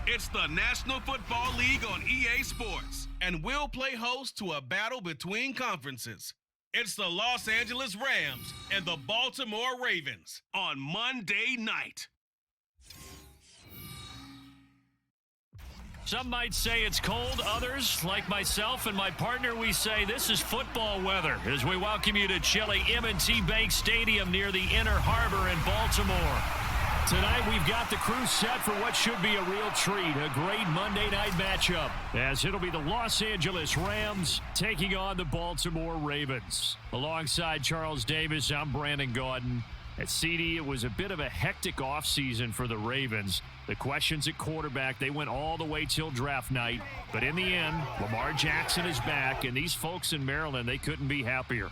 It's the National Football League on EA Sports, and we'll play host to a battle between conferences. It's the Los Angeles Rams and the Baltimore Ravens on Monday night. Some might say it's cold. Others, like myself and my partner, we say this is football weather as we welcome you to chilly M&T Bank Stadium near the Inner Harbor in Baltimore. Tonight, we've got the crew set for what should be a real treat, a great Monday night matchup, as it'll be the Los Angeles Rams taking on the Baltimore Ravens. Alongside Charles Davis, I'm Brandon Gaudin. At CD, it was a bit of a hectic offseason for the Ravens. The questions at quarterback, they went all the way till draft night. But in the end, Lamar Jackson is back, and these folks in Maryland, they couldn't be happier.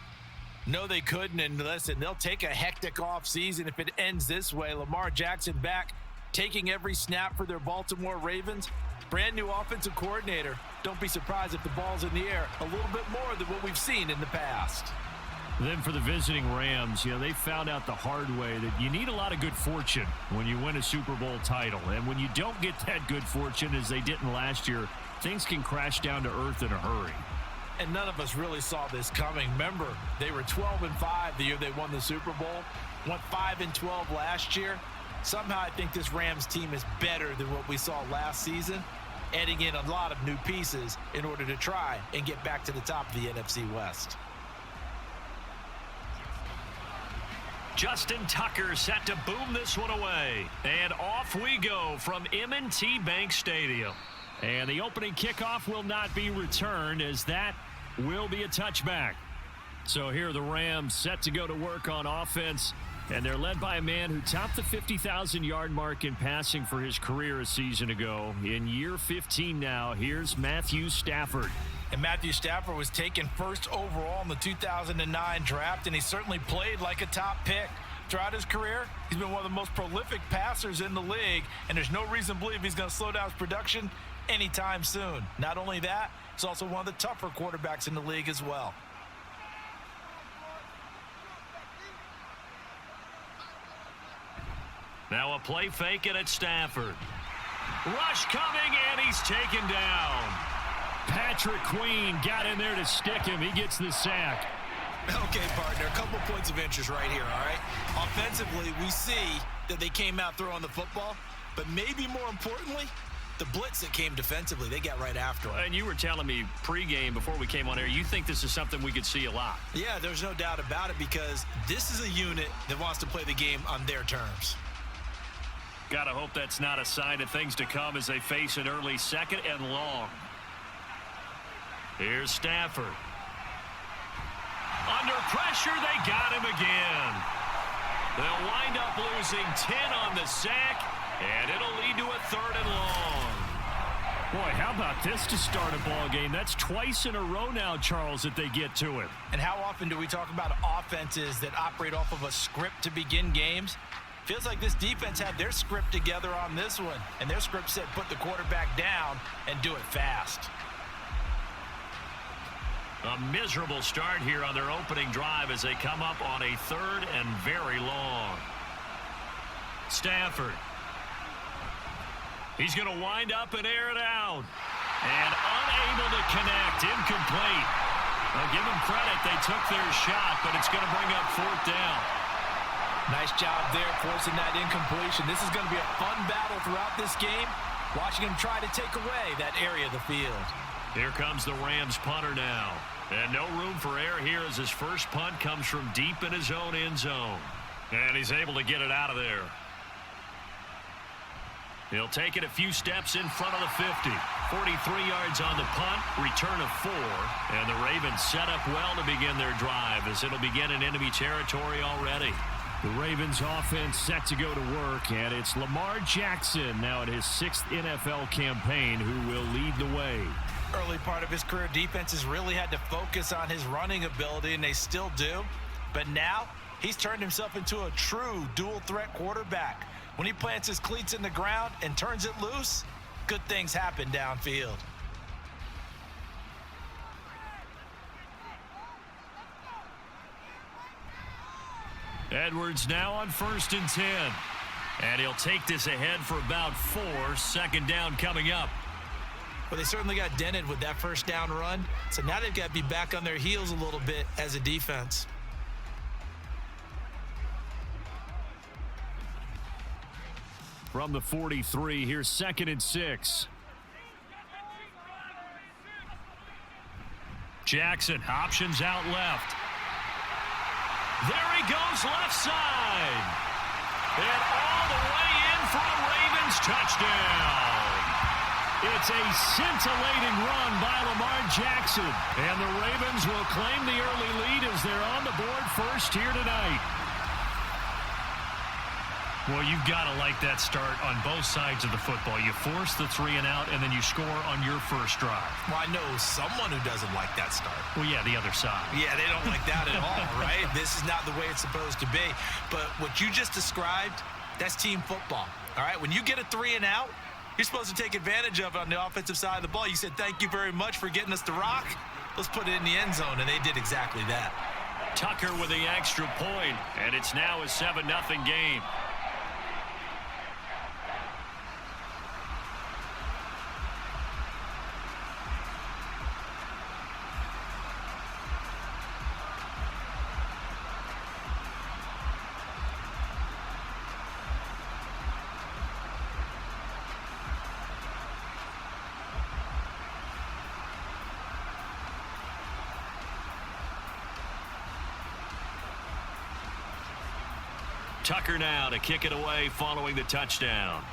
No, they couldn't, and listen, they'll take a hectic offseason if it ends this way. Lamar Jackson back, taking every snap for their Baltimore Ravens. Brand new offensive coordinator. Don't be surprised if the ball's in the air a little bit more than what we've seen in the past. Then for the visiting Rams, they found out the hard way that you need a lot of good fortune when you win a Super Bowl title. And when you don't get that good fortune, as they didn't last year, things can crash down to earth in a hurry. And none of us really saw this coming. Remember, they were 12-5 the year they won the Super Bowl. Went 5-12 last year. Somehow I think this Rams team is better than what we saw last season, adding in a lot of new pieces in order to try and get back to the top of the NFC West. Justin Tucker set to boom this one away. And off we go from M&T Bank Stadium. And the opening kickoff will not be returned, as that will be a touchback. So here are the Rams set to go to work on offense. And they're led by a man who topped the 50,000-yard mark in passing for his career a season ago. In year 15 now, here's Matthew Stafford. And Matthew Stafford was taken first overall in the 2009 draft, and he certainly played like a top pick. Throughout his career, he's been one of the most prolific passers in the league, and there's no reason to believe he's going to slow down his production anytime soon. Not only that, he's also one of the tougher quarterbacks in the league as well. Now a play fake it at Stafford. Rush coming, and he's taken down. Patrick Queen got in there to stick him. He gets the sack. Okay, partner, a couple points of interest right here, all right? Offensively, we see that they came out throwing the football, but maybe more importantly, the blitz that came defensively, they got right after him. And you were telling me pregame before we came on air, you think this is something we could see a lot. Yeah, there's no doubt about it, because this is a unit that wants to play the game on their terms. Gotta hope that's not a sign of things to come as they face an early second and long. Here's Stafford. Under pressure, they got him again. They'll wind up losing 10 on the sack, and it'll lead to a third and long. Boy, how about this to start a ball game? That's twice in a row now, Charles, that they get to it. And how often do we talk about offenses that operate off of a script to begin games? Feels like this defense had their script together on this one, and their script said put the quarterback down and do it fast. A miserable start here on their opening drive as they come up on a third and very long. Stafford. He's going to wind up and air it out. And unable to connect. Incomplete. I'll give them credit. They took their shot, but it's going to bring up fourth down. Nice job there forcing that incompletion. This is going to be a fun battle throughout this game. Watching him try to take away that area of the field. Here comes the Rams punter now. And no room for error here as his first punt comes from deep in his own end zone. And he's able to get it out of there. He'll take it a few steps in front of the 50. 43 yards on the punt, return of 4. And the Ravens set up well to begin their drive as it'll begin in enemy territory already. The Ravens offense set to go to work, and it's Lamar Jackson now at his 6th NFL campaign who will lead the way. Early part of his career, defenses really had to focus on his running ability, and they still do. But now, he's turned himself into a true dual-threat quarterback. When he plants his cleats in the ground and turns it loose, good things happen downfield. Edwards now on 1st and 10. And he'll take this ahead for about 4. Second down coming up. Well, they certainly got dented with that first down run. So now they've got to be back on their heels a little bit as a defense. From the 43, here's 2nd and 6. Jackson options out left. There he goes left side. And all the way in for a Ravens touchdown. It's a scintillating run by Lamar Jackson. And the Ravens will claim the early lead as they're on the board first here tonight. Well, you've got to like that start on both sides of the football. You force the 3 and out, and then you score on your first drive. Well, I know someone who doesn't like that start. Well, yeah, the other side. Yeah, they don't like that at all, right? This is not the way it's supposed to be. But what you just described, that's team football, all right? When you get a 3 and out, you're supposed to take advantage of it on the offensive side of the ball. You said, thank you very much for getting us the rock. Let's put it in the end zone, and they did exactly that. Tucker with the extra point, and it's now a 7-0 game. Tucker now to kick it away following the touchdown.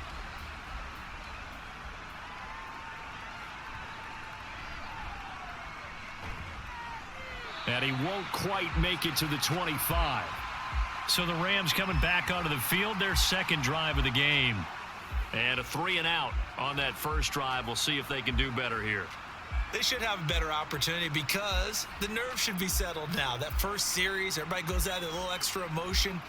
And he won't quite make it to the 25. So the Rams coming back onto the field, their second drive of the game. And a 3 and out on that first drive. We'll see if they can do better here. They should have a better opportunity because the nerves should be settled now. That first series, everybody goes out with a little extra emotion.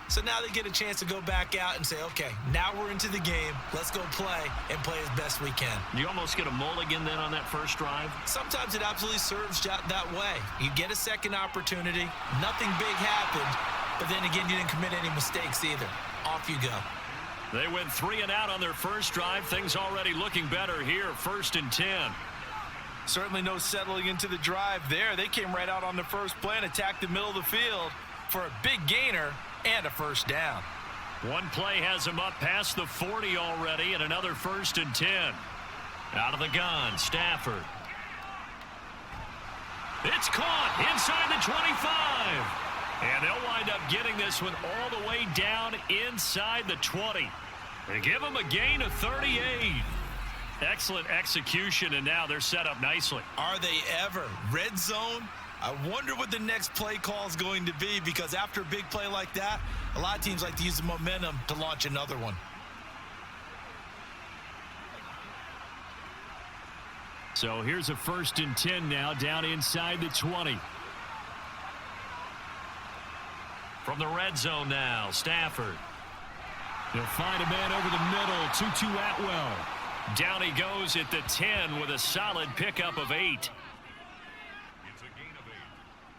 So now they get a chance to go back out and say, okay, now we're into the game. Let's go play and play as best we can. You almost get a mulligan then on that first drive? Sometimes it absolutely serves that way. You get a second opportunity. Nothing big happened. But then again, you didn't commit any mistakes either. Off you go. They went 3 and out on their first drive. Things already looking better here. 1st and 10. Certainly no settling into the drive there. They came right out on the first play and attacked the middle of the field for a big gainer and a first down. One play has him up past the 40 already, and another 1st and 10. Out of the gun, Stafford. It's caught inside the 25. And they'll wind up getting this one all the way down inside the 20. They give him a gain of 38. Excellent execution, and now they're set up nicely. Are they ever? Red zone? I wonder what the next play call is going to be, because after a big play like that, a lot of teams like to use the momentum to launch another one. So here's a 1st and 10 now down inside the 20. From the red zone now, Stafford. He'll find a man over the middle, Tutu Atwell. Down he goes at the 10 with a solid pickup of 8. It's a gain of 8.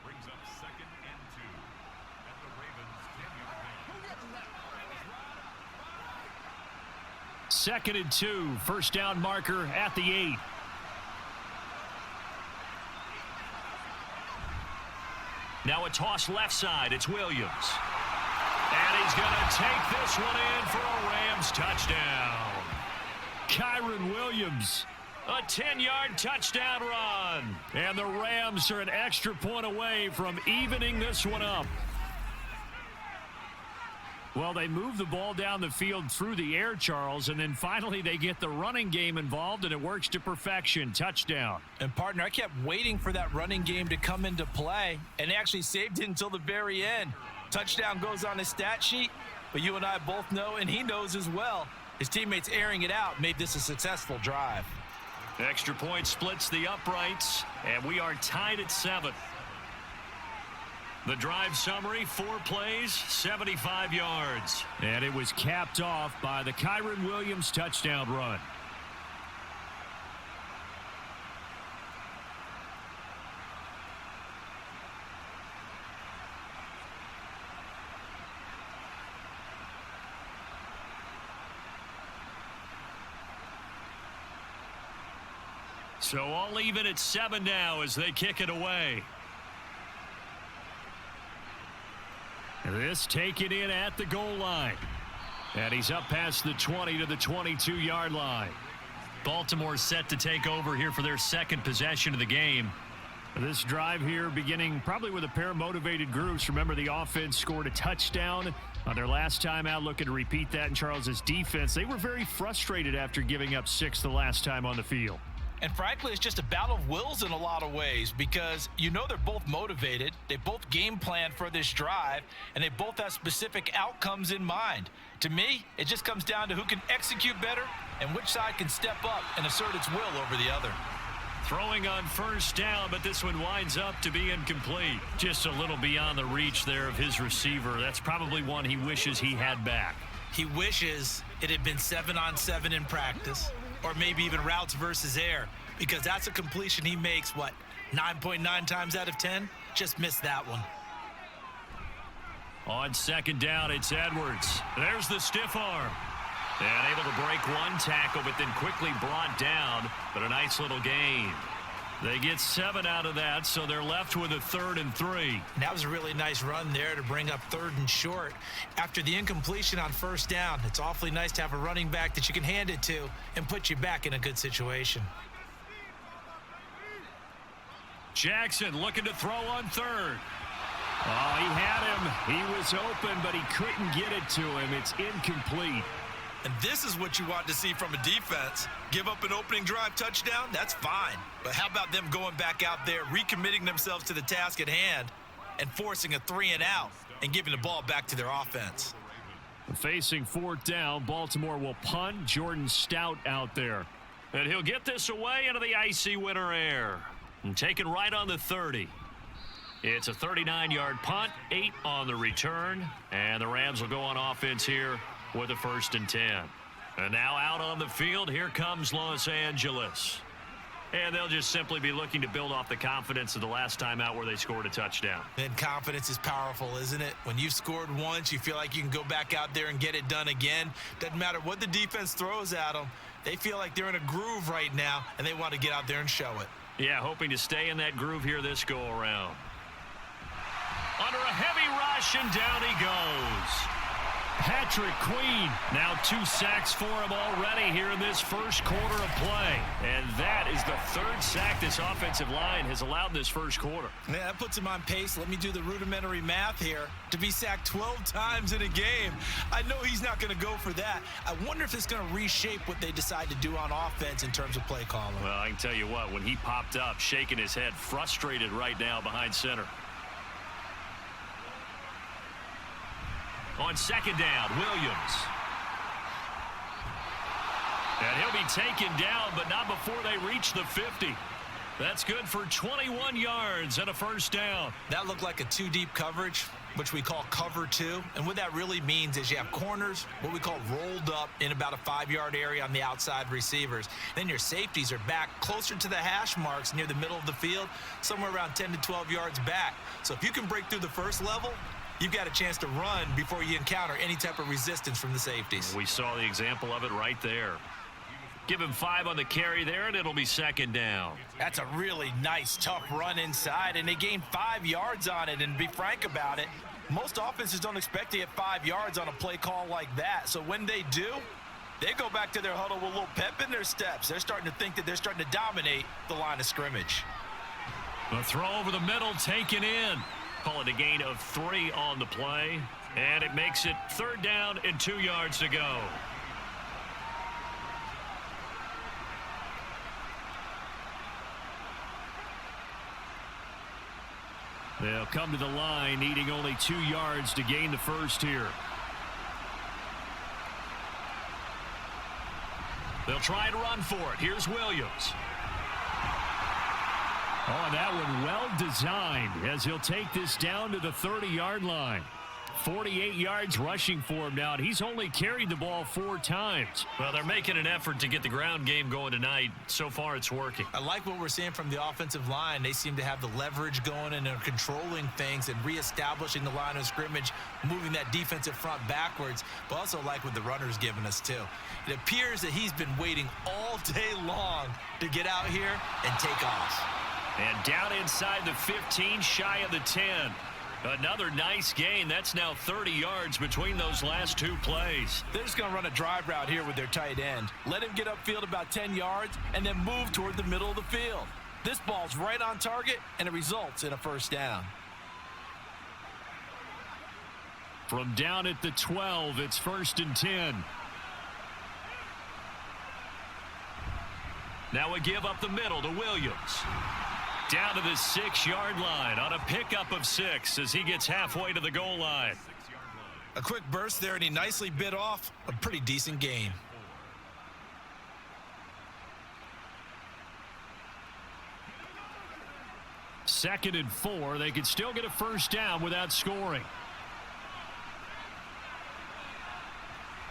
Brings up 2nd and 2. At the Ravens 10-yard line. 2nd and 2, first down marker at the 8. Now a toss left side. It's Williams. And he's going to take this one in for a Rams touchdown. Kyron Williams, a 10-yard touchdown run. And the Rams are an extra point away from evening this one up. Well, they move the ball down the field through the air, Charles, and then finally they get the running game involved, and it works to perfection. Touchdown. And, partner, I kept waiting for that running game to come into play, and they actually saved it until the very end. Touchdown goes on his stat sheet, but you and I both know, and he knows as well, his teammates airing it out made this a successful drive. Extra point splits the uprights, and we are tied at 7. The drive summary, 4 plays, 75 yards. And it was capped off by the Kyron Williams touchdown run. So all even at 7 now as they kick it away. This taken in at the goal line. And he's up past the 20 to the 22-yard line. Baltimore set to take over here for their second possession of the game. This drive here beginning probably with a pair of motivated groups. Remember, the offense scored a touchdown on their last time out, looking to repeat that in Charles's defense. They were very frustrated after giving up 6 the last time on the field. And frankly, it's just a battle of wills in a lot of ways because you know they're both motivated. They both game plan for this drive, and they both have specific outcomes in mind. To me, it just comes down to who can execute better and which side can step up and assert its will over the other. Throwing on first down, but this one winds up to be incomplete. Just a little beyond the reach there of his receiver. That's probably one he wishes he had back. He wishes it had been 7-on-7 in practice, or maybe even routes versus air, because that's a completion he makes, 9.9 times out of 10? Just missed that one. On second down, it's Edwards. There's the stiff arm. And able to break one tackle, but then quickly brought down, but a nice little gain. They get 7 out of that, so they're left with a 3rd and 3. That was a really nice run there to bring up 3rd and short. After the incompletion on first down, it's awfully nice to have a running back that you can hand it to and put you back in a good situation. Jackson looking to throw on 3rd. Oh, he had him. He was open, but he couldn't get it to him. It's incomplete. And this is what you want to see from a defense. Give up an opening drive touchdown, that's fine. But how about them going back out there, recommitting themselves to the task at hand, and forcing a 3-and-out and giving the ball back to their offense? Facing 4th down, Baltimore will punt. Jordan Stout out there. And he'll get this away into the icy winter air. And taken right on the 30. It's a 39-yard punt, 8 on the return. And the Rams will go on offense here with a 1st and 10. And now out on the field, here comes Los Angeles. And they'll just simply be looking to build off the confidence of the last time out where they scored a touchdown. And confidence is powerful, isn't it? When you've scored once, you feel like you can go back out there and get it done again. Doesn't matter what the defense throws at them. They feel like they're in a groove right now, and they want to get out there and show it. Yeah, hoping to stay in that groove here this go-around. Under a heavy rush, and down he goes. Patrick Queen, now 2 sacks for him already here in this first quarter of play. And that is the 3rd sack this offensive line has allowed in this first quarter. Yeah, that puts him on pace. Let me do the rudimentary math here. To be sacked 12 times in a game, I know he's not going to go for that. I wonder if it's going to reshape what they decide to do on offense in terms of play calling. Well, I can tell you what, when he popped up, shaking his head, frustrated right now behind center. On second down, Williams. And he'll be taken down, but not before they reach the 50. That's good for 21 yards and a 1st down. That looked like a 2-deep coverage, which we call cover 2. And what that really means is you have corners, what we call rolled up in about a 5-yard area on the outside receivers. Then your safeties are back closer to the hash marks near the middle of the field, somewhere around 10 to 12 yards back. So if you can break through the first level, you've got a chance to run before you encounter any type of resistance from the safeties. We saw the example of it right there. Give him 5 on the carry there, and it'll be 2nd down. That's a really nice, tough run inside, and they gained 5 yards on it. And to be frank about it, most offenses don't expect to get 5 yards on a play call like that. So when they do, they go back to their huddle with a little pep in their steps. They're starting to think that they're starting to dominate the line of scrimmage. The throw over the middle taken in. Call it a gain of 3 on the play. And it makes it 3rd down and 2 yards to go. They'll come to the line, needing only 2 yards to gain the first here. They'll try and run for it. Here's Williams. Oh, that one well designed as he'll take this down to the 30-yard line. 48 yards rushing for him now, and he's only carried the ball 4 times. Well, they're making an effort to get the ground game going tonight. So far, it's working. I like what we're seeing from the offensive line. They seem to have the leverage going and they're controlling things and reestablishing the line of scrimmage, moving that defensive front backwards, but also like what the runner's giving us too. It appears that he's been waiting all day long to get out here and take off. And down inside the 15, shy of the 10. Another nice gain. That's now 30 yards between those last 2 plays. They're just going to run a drive route here with their tight end. Let him get upfield about 10 yards and then move toward the middle of the field. This ball's right on target, and it results in a first down. From down at the 12, it's 1st and 10. Now a give up the middle to Williams. Down to the 6-yard line on a pickup of 6 as he gets halfway to the goal line. A quick burst there, and he nicely bit off a pretty decent gain. Second and 4. They could still get a first down without scoring.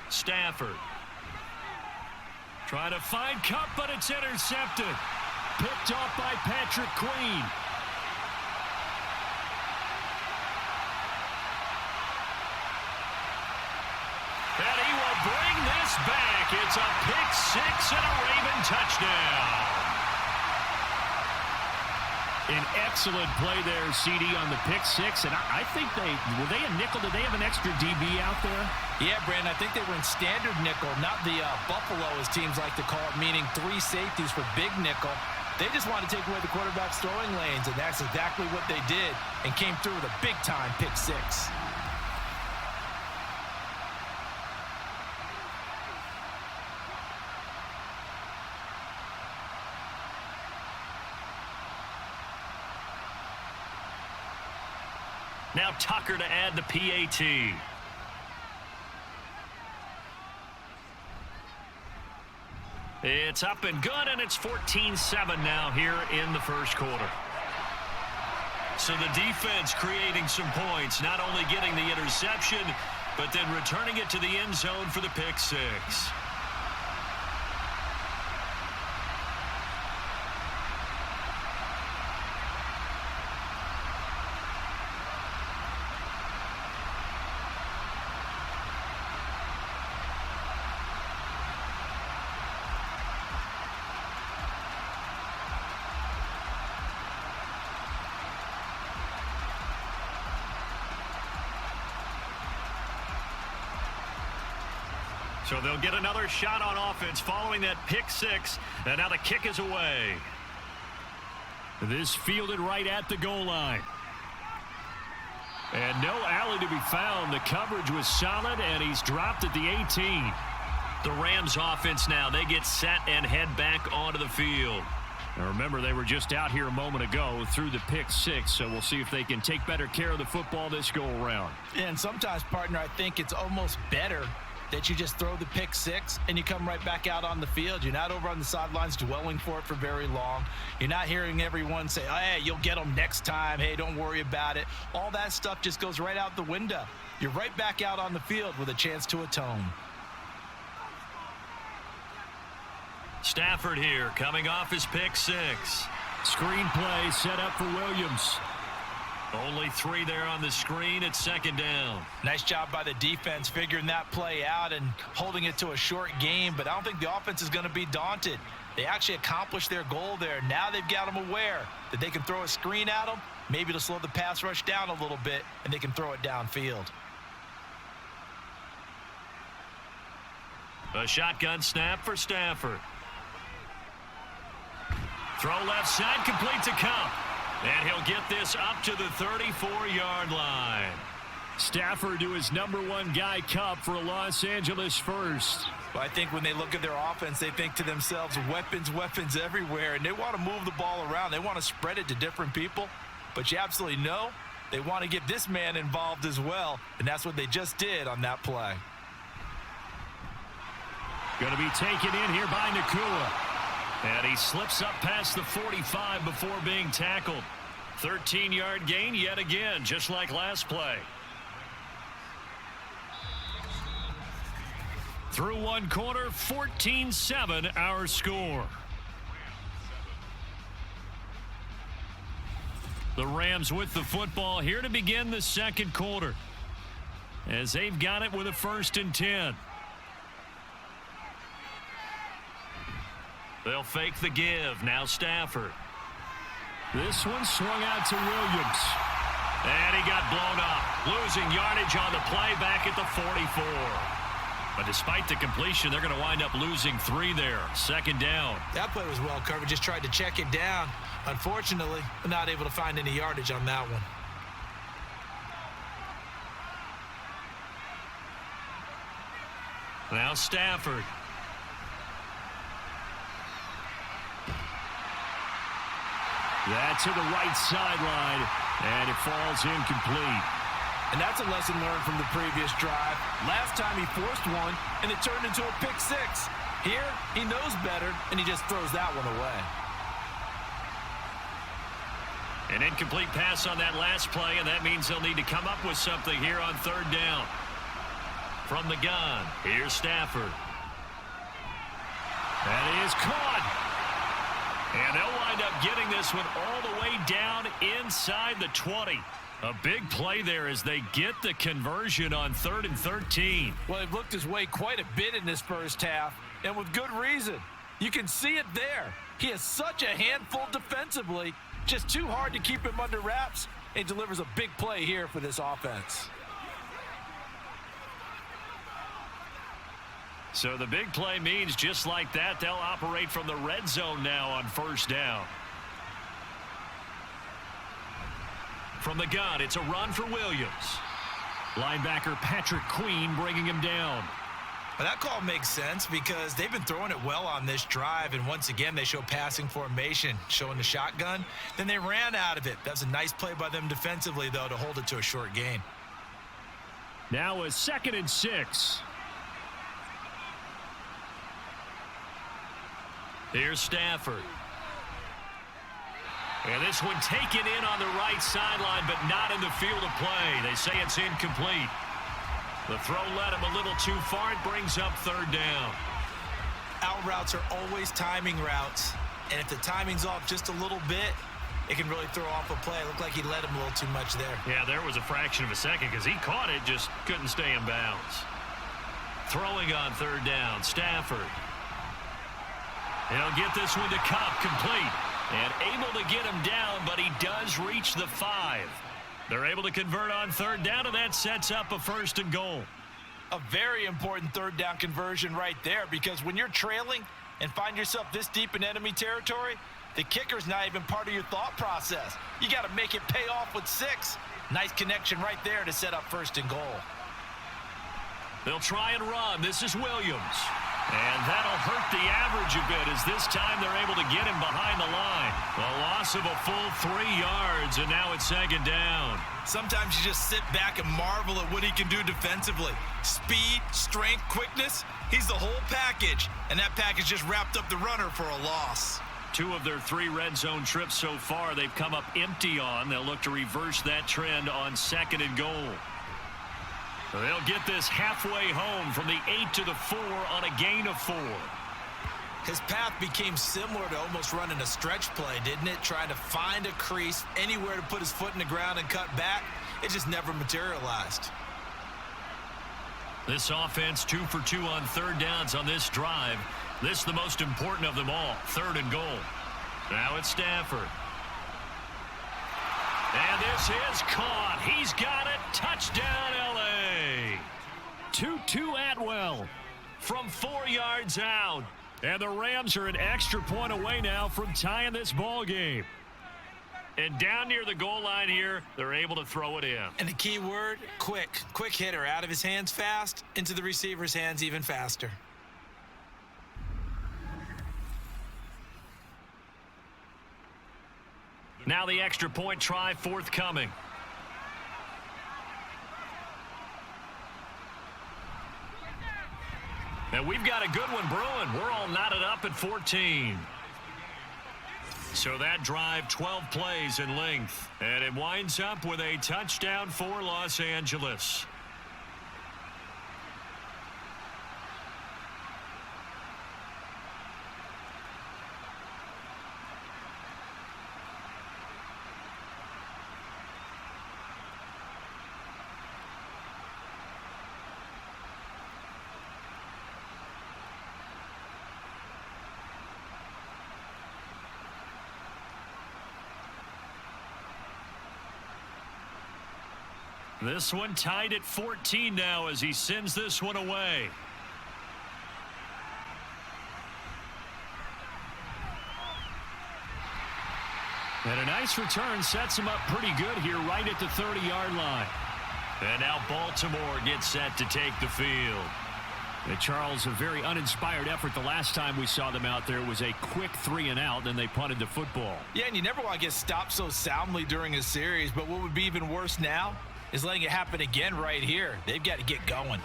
Stafford. Trying to find Kupp, but it's intercepted. Picked off by Patrick Queen. And he will bring this back. It's a pick 6 and a Raven touchdown. An excellent play there, CD, on the pick 6. And I think were they a nickel? Did they have an extra DB out there? Yeah, Brandon, I think they were in standard nickel, not the Buffalo, as teams like to call it, meaning 3 safeties for big nickel. They just wanted to take away the quarterback's throwing lanes, and that's exactly what they did and came through with a big-time pick 6. Now Tucker to add the PAT. It's up and good, and it's 14-7 now here in the first quarter. So the defense creating some points, not only getting the interception, but then returning it to the end zone for the pick 6. So they'll get another shot on offense following that pick 6, and now the kick is away. This fielded right at the goal line. And no alley to be found. The coverage was solid, and he's dropped at the 18. The Rams offense now, they get set and head back onto the field. Now remember, they were just out here a moment ago through the pick 6, so we'll see if they can take better care of the football this go-around. And sometimes, partner, I think it's almost better that you just throw the pick 6 and you come right back out on the field. You're not over on the sidelines dwelling for it for very long. You're not hearing everyone say, oh, hey, you'll get them next time. Hey, don't worry about it. All that stuff just goes right out the window. You're right back out on the field with a chance to atone. Stafford here coming off his pick 6. Screen play set up for Williams. Only 3 there on the screen at second down. Nice job by the defense figuring that play out and holding it to a short game, but I don't think the offense is going to be daunted. They actually accomplished their goal there. Now they've got them aware that they can throw a screen at them, maybe to slow the pass rush down a little bit, and they can throw it downfield. A shotgun snap for Stafford. Throw left side, complete to Kupp. And he'll get this up to the 34-yard line. Stafford to his #1 guy, Kupp, for a Los Angeles first. Well, I think when they look at their offense, they think to themselves, weapons, weapons everywhere, and they want to move the ball around. They want to spread it to different people. But you absolutely know they want to get this man involved as well, and that's what they just did on that play. Going to be taken in here by Nakua. And he slips up past the 45 before being tackled. 13-yard gain yet again, just like last play. Through one quarter, 14-7 our score. The Rams with the football here to begin the second quarter, as they've got it with a 1st and 10. They'll fake the give. Now Stafford. This one swung out to Williams. And he got blown up. Losing yardage on the play back at the 44. But despite the completion, they're going to wind up losing 3 there. 2nd down. That play was well covered. Just tried to check it down. Unfortunately, not able to find any yardage on that one. Now Stafford. That's to the right sideline, and it falls incomplete. And that's a lesson learned from the previous drive. Last time he forced one, and it turned into a pick 6. Here, he knows better, and he just throws that one away. An incomplete pass on that last play, and that means they'll need to come up with something here on 3rd down. From the gun, here's Stafford. That is caught. And they'll wind up getting this one all the way down inside the 20. A big play there as they get the conversion on 3rd and 13. Well, they've looked his way quite a bit in this first half, and with good reason. You can see it there. He is such a handful defensively. Just too hard to keep him under wraps, and delivers a big play here for this offense. So the big play means just like that, they'll operate from the red zone now on 1st down. From the gun, it's a run for Williams. Linebacker Patrick Queen bringing him down. Well, that call makes sense because they've been throwing it well on this drive, and once again they show passing formation, showing the shotgun. Then they ran out of it. That's a nice play by them defensively, though, to hold it to a short gain. Now a 2nd and 6. Here's Stafford. And this one taken in on the right sideline, but not in the field of play. They say it's incomplete. The throw led him a little too far. It brings up 3rd down. Out routes are always timing routes. And if the timing's off just a little bit, it can really throw off a play. It looked like he led him a little too much there. Yeah, there was a fraction of a second because he caught it, just couldn't stay in bounds. Throwing on 3rd down, Stafford. He'll get this one to Cup, complete. And able to get him down, but he does reach the 5. They're able to convert on 3rd down, and that sets up a 1st and goal. A very important 3rd down conversion right there, because when you're trailing and find yourself this deep in enemy territory, the kicker's not even part of your thought process. You got to make it pay off with 6. Nice connection right there to set up 1st and goal. They'll try and run. This is Williams. And that'll hurt the average a bit as this time they're able to get him behind the line. A loss of a full 3 yards, and now it's 2nd down. Sometimes you just sit back and marvel at what he can do defensively. Speed, strength, quickness, he's the whole package. And that package just wrapped up the runner for a loss. 2 of their 3 red zone trips so far they've come up empty on. They'll look to reverse that trend on 2nd and goal. They'll get this halfway home from the 8 to the 4 on a gain of 4. His path became similar to almost running a stretch play, didn't it? Trying to find a crease, anywhere to put his foot in the ground and cut back. It just never materialized. This offense 2 for 2 on 3rd downs on this drive. This is the most important of them all, 3rd and goal. Now it's Stafford. And this is caught. He's got it. Touchdown, L.A. 2-2 Atwell from 4 yards out. And the Rams are an extra point away now from tying this ball game. And down near the goal line here, they're able to throw it in. And the key word, quick. Quick hitter. Out of his hands fast, into the receiver's hands even faster. Now the extra point try forthcoming. And we've got a good one brewing. We're all knotted up at 14. So that drive, 12 plays in length. And it winds up with a touchdown for Los Angeles. This one tied at 14 now as he sends this one away. And a nice return sets him up pretty good here right at the 30-yard line. And now Baltimore gets set to take the field. And Charles, a very uninspired effort the last time we saw them out there was a quick 3-and-out, then they punted the football. Yeah, and you never want to get stopped so soundly during a series, but what would be even worse now is letting it happen again right here. They've got to get going.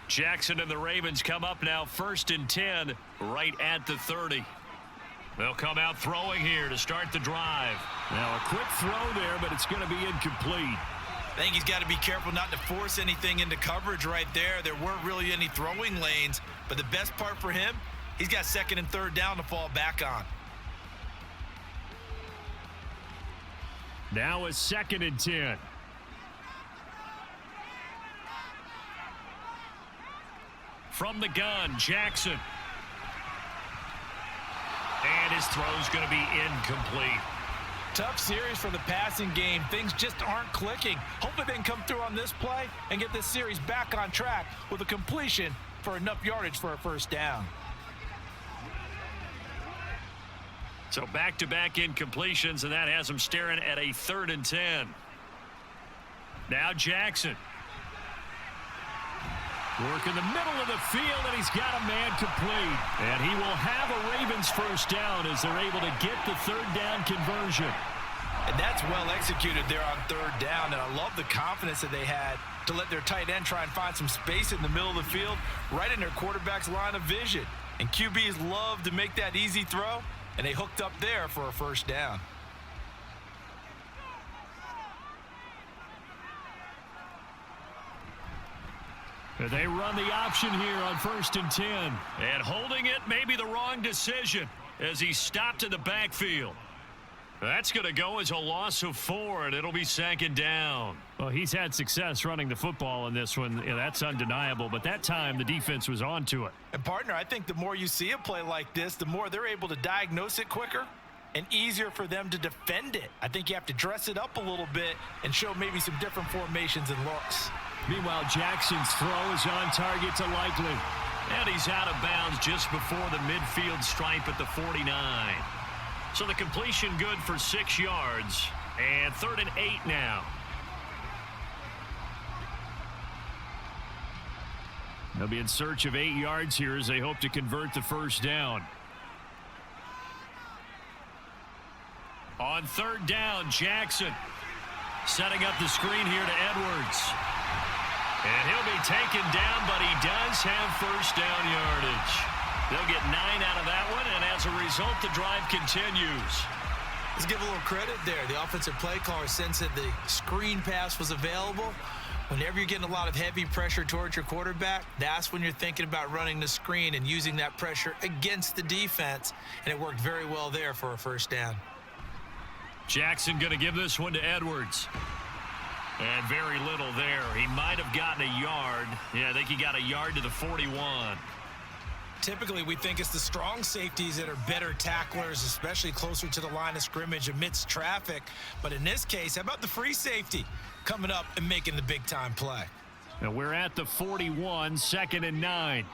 Jackson and the Ravens come up now 1st and 10 right at the 30. They'll come out throwing here to start the drive. Now a quick throw there, but it's going to be incomplete. I think he's got to be careful not to force anything into coverage right there. There weren't really any throwing lanes, but the best part for him, he's got 2nd and 3rd down to fall back on. Now a 2nd and 10. From the gun, Jackson. And his throw's going to be incomplete. Tough series for the passing game. Things just aren't clicking. Hopefully they can come through on this play and get this series back on track with a completion for enough yardage for a 1st down. So back-to-back incompletions, and that has him staring at a 3rd and 10. Now Jackson. Work in the middle of the field, and he's got a man complete. And he will have a Ravens 1st down as they're able to get the 3rd down conversion. And that's well executed there on 3rd down, and I love the confidence that they had to let their tight end try and find some space in the middle of the field, right in their quarterback's line of vision. And QBs love to make that easy throw, and they hooked up there for a 1st down. They run the option here on 1st and 10. And holding it may be the wrong decision as he stopped in the backfield. That's going to go as a loss of 4, and it'll be 2nd down. Well, he's had success running the football in this one. Yeah, that's undeniable, but that time the defense was onto it. And, partner, I think the more you see a play like this, the more they're able to diagnose it quicker and easier for them to defend it. I think you have to dress it up a little bit and show maybe some different formations and looks. Meanwhile, Jackson's throw is on target to Likely. And he's out of bounds just before the midfield stripe at the 49. So the completion good for 6 yards. And 3rd and 8 now. They'll be in search of 8 yards here as they hope to convert the 1st down. On 3rd down, Jackson setting up the screen here to Edwards. And he'll be taken down, but he does have 1st down yardage. They'll get 9 out of that one, and as a result, the drive continues. Let's give a little credit there. The offensive play caller sensed that the screen pass was available. Whenever you're getting a lot of heavy pressure towards your quarterback, that's when you're thinking about running the screen and using that pressure against the defense, and it worked very well there for a 1st down. Jackson going to give this one to Edwards. And very little there. He might have gotten a yard. Yeah, I think he got a yard to the 41. Typically, we think it's the strong safeties that are better tacklers, especially closer to the line of scrimmage amidst traffic. But in this case, how about the free safety coming up and making the big-time play? Now we're at the 41, 2nd and 9.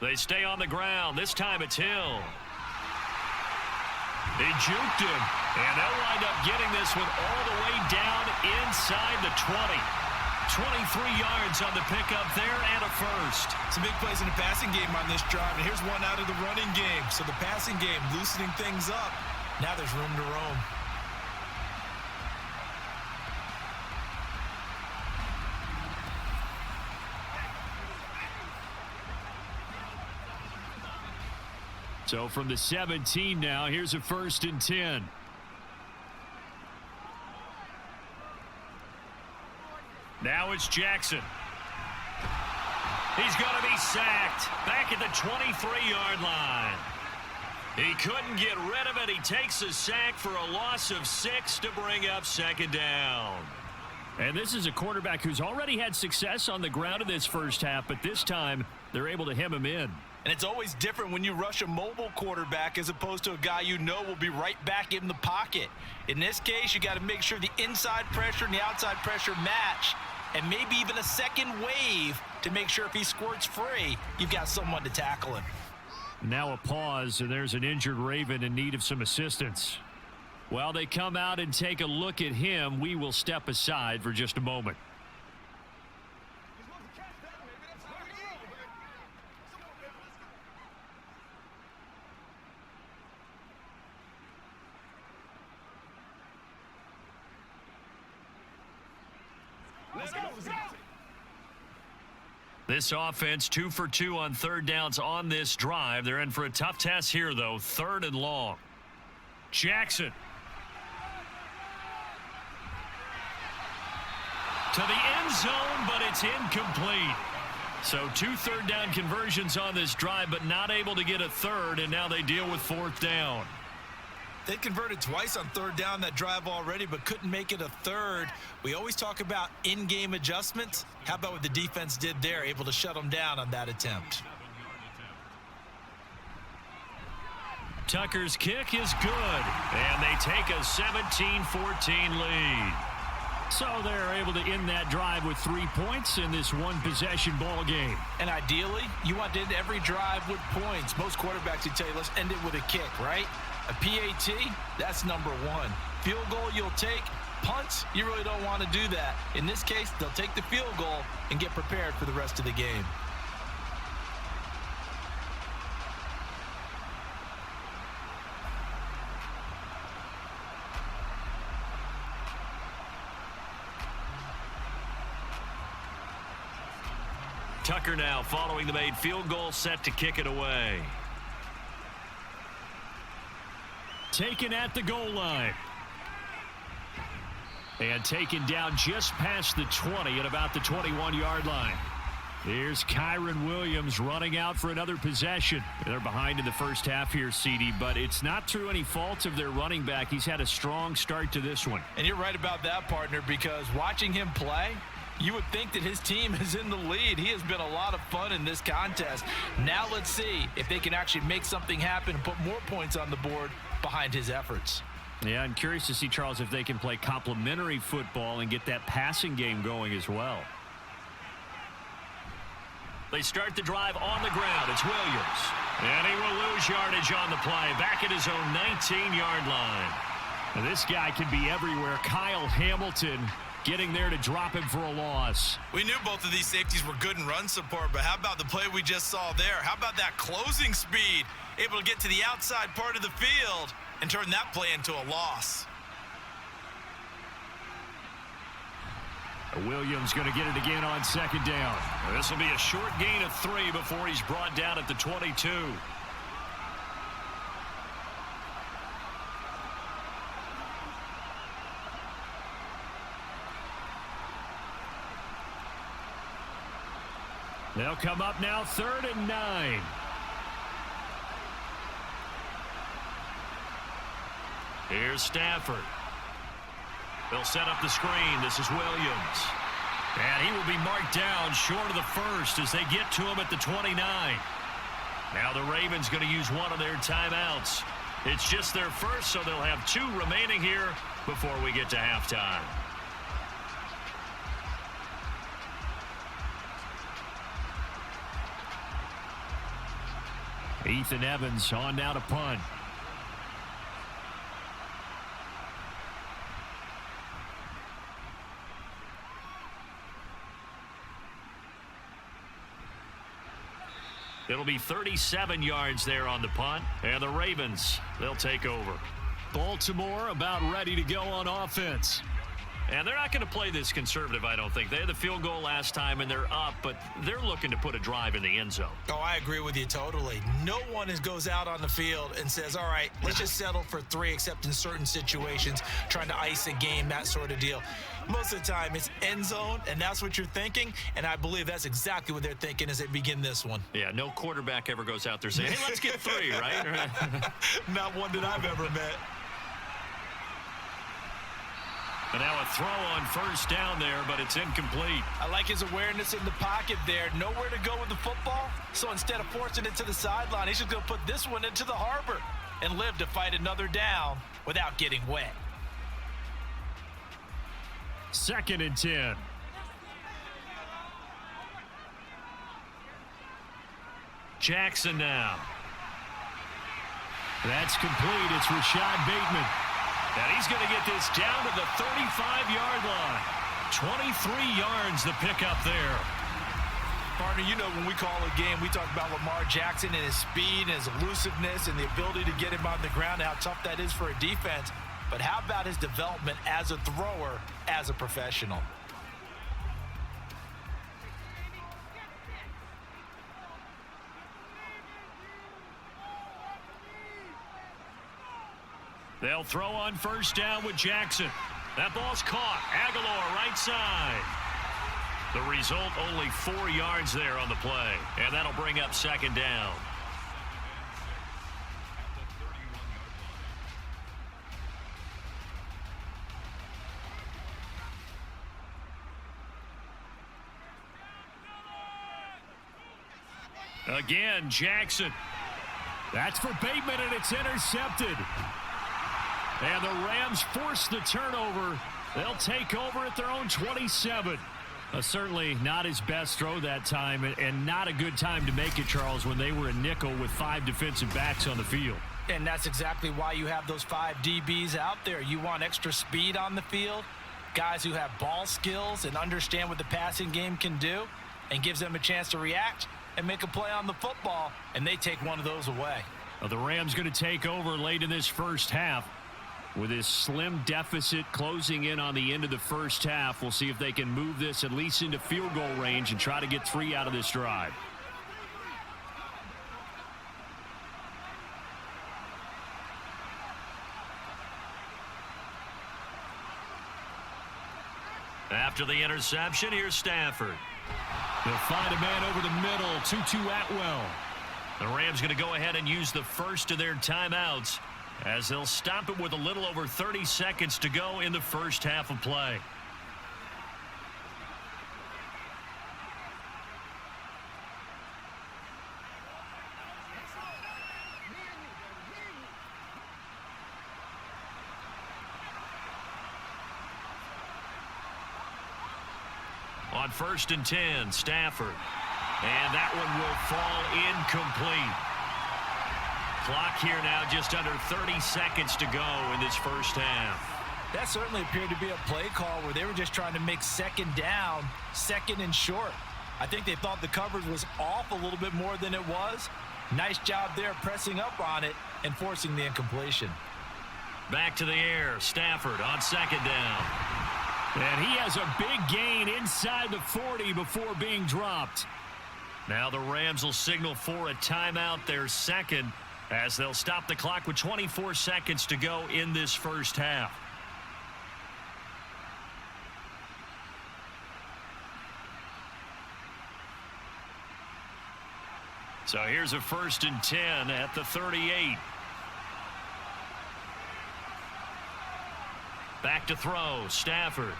They stay on the ground. This time it's Hill. They juked him, and they'll wind up getting this one all the way down inside the 20. 23 yards on the pickup there and a 1st. Some big plays in the passing game on this drive, and here's one out of the running game. So the passing game loosening things up. Now there's room to roam. So from the 17 now, here's a 1st and 10. Now it's Jackson. He's going to be sacked back at the 23-yard line. He couldn't get rid of it. He takes a sack for a loss of 6 to bring up 2nd down. And this is a quarterback who's already had success on the ground in this 1st half, but this time they're able to hem him in. And it's always different when you rush a mobile quarterback as opposed to a guy you know will be right back in the pocket. In this case, you got to make sure the inside pressure and the outside pressure match, and maybe even a second wave to make sure if he squirts free, you've got someone to tackle him. Now a pause, and there's an injured Raven in need of some assistance. While they come out and take a look at him, we will step aside for just a moment. This offense 2 for 2 on third downs on this drive. They're in for a tough test here, though. 3rd and long. Jackson. To the end zone, but it's incomplete. So 2 third down conversions on this drive, but not able to get a third, and now they deal with 4th down. They converted twice on 3rd down that drive already, but couldn't make it a 3rd. We always talk about in-game adjustments. How about what the defense did there, able to shut them down on that attempt? Tucker's kick is good, and they take a 17-14 lead. So they're able to end that drive with 3 points in this one-possession ball game. And ideally, you want to end every drive with points. Most quarterbacks would tell you, let's end it with a kick, right? A PAT, that's number 1. Field goal you'll take. Punts, you really don't want to do that. In this case, they'll take the field goal and get prepared for the rest of the game. Tucker now following the made field goal, set to kick it away. Taken at the goal line. And taken down just past the 20 at about the 21-yard line. Here's Kyron Williams running out for another possession. They're behind in the first half here, CD, but it's not through any fault of their running back. He's had a strong start to this one. And you're right about that, partner, because watching him play, you would think that his team is in the lead. He has been a lot of fun in this contest. Now let's see if they can actually make something happen and put more points on the board behind his efforts. Yeah, I'm curious to see, Charles, if they can play complementary football and get that passing game going as well. They start the drive on the ground. It's Williams. And he will lose yardage on the play. Back at his own 19-yard line. Now, this guy can be everywhere. Kyle Hamilton getting there to drop him for a loss. We knew both of these safeties were good in run support, but how about the play we just saw there? How about that closing speed? Able to get to the outside part of the field and turn that play into a loss. Williams going to get it again on 2nd down. This will be a short gain of 3 before he's brought down at the 22. They'll come up now 3rd and 9. Here's Stafford. They'll set up the screen. This is Williams. And he will be marked down short of the first as they get to him at the 29. Now the Ravens going to use one of their timeouts. It's just their first, so they'll have 2 remaining here before we get to halftime. Ethan Evans on now to punt. It'll be 37 yards there on the punt, and the Ravens, they'll take over. Baltimore about ready to go on offense. And they're not going to play this conservative, I don't think. They had the field goal last time, and they're up, but they're looking to put a drive in the end zone. Oh, I agree with you totally. No one goes out on the field and says, all right, let's just settle for 3, except in certain situations, trying to ice a game, that sort of deal. Most of the time, it's end zone, and that's what you're thinking, and I believe that's exactly what they're thinking as they begin this one. Yeah, no quarterback ever goes out there saying, hey, let's get 3, right? Not one that I've ever met. And now a throw on first down there, but it's incomplete. I like his awareness in the pocket there. Nowhere to go with the football. So instead of forcing it to the sideline, he's just going to put this one into the harbor and live to fight another down without getting wet. 2nd and 10. Jackson now. That's complete. It's Rashad Bateman. And he's going to get this down to the 35-yard line. 23 yards the pickup there. Partner, you know when we call a game, we talk about Lamar Jackson and his speed and his elusiveness and the ability to get him on the ground, how tough that is for a defense. But how about his development as a thrower, as a professional? They'll throw on first down with Jackson. That ball's caught. Aguilar right side. The result, only 4 yards there on the play. And that'll bring up 2nd down. Again, Jackson. That's for Bateman, and it's intercepted. And the Rams force the turnover. They'll take over at their own 27. Certainly not his best throw that time, and not a good time to make it, Charles, when they were a nickel with 5 defensive backs on the field. And that's exactly why you have those 5 DBs out there. You want extra speed on the field, guys who have ball skills and understand what the passing game can do, and gives them a chance to react and make a play on the football, and they take one of those away. Well, the Rams going to take over late in this first half. With this slim deficit closing in on the end of the first half, we'll see if they can move this at least into field goal range and try to get 3 out of this drive. After the interception, here's Stafford. They'll find a man over the middle, Tutu Atwell. The Rams going to go ahead and use the first of their timeouts, as they'll stop it with a little over 30 seconds to go in the first half of play. On 1st and 10, Stafford. And that one will fall incomplete. Clock here now just under 30 seconds to go in this first half. That certainly appeared to be a play call where they were just trying to make 2nd down, 2nd and short. I think they thought the coverage was off a little bit more than it was. Nice job there pressing up on it and forcing the incompletion. Back to the air. Stafford on 2nd down. And he has a big gain inside the 40 before being dropped. Now the Rams will signal for a timeout, their 2nd, as they'll stop the clock with 24 seconds to go in this first half. So here's a 1st and 10 at the 38. Back to throw, Stafford.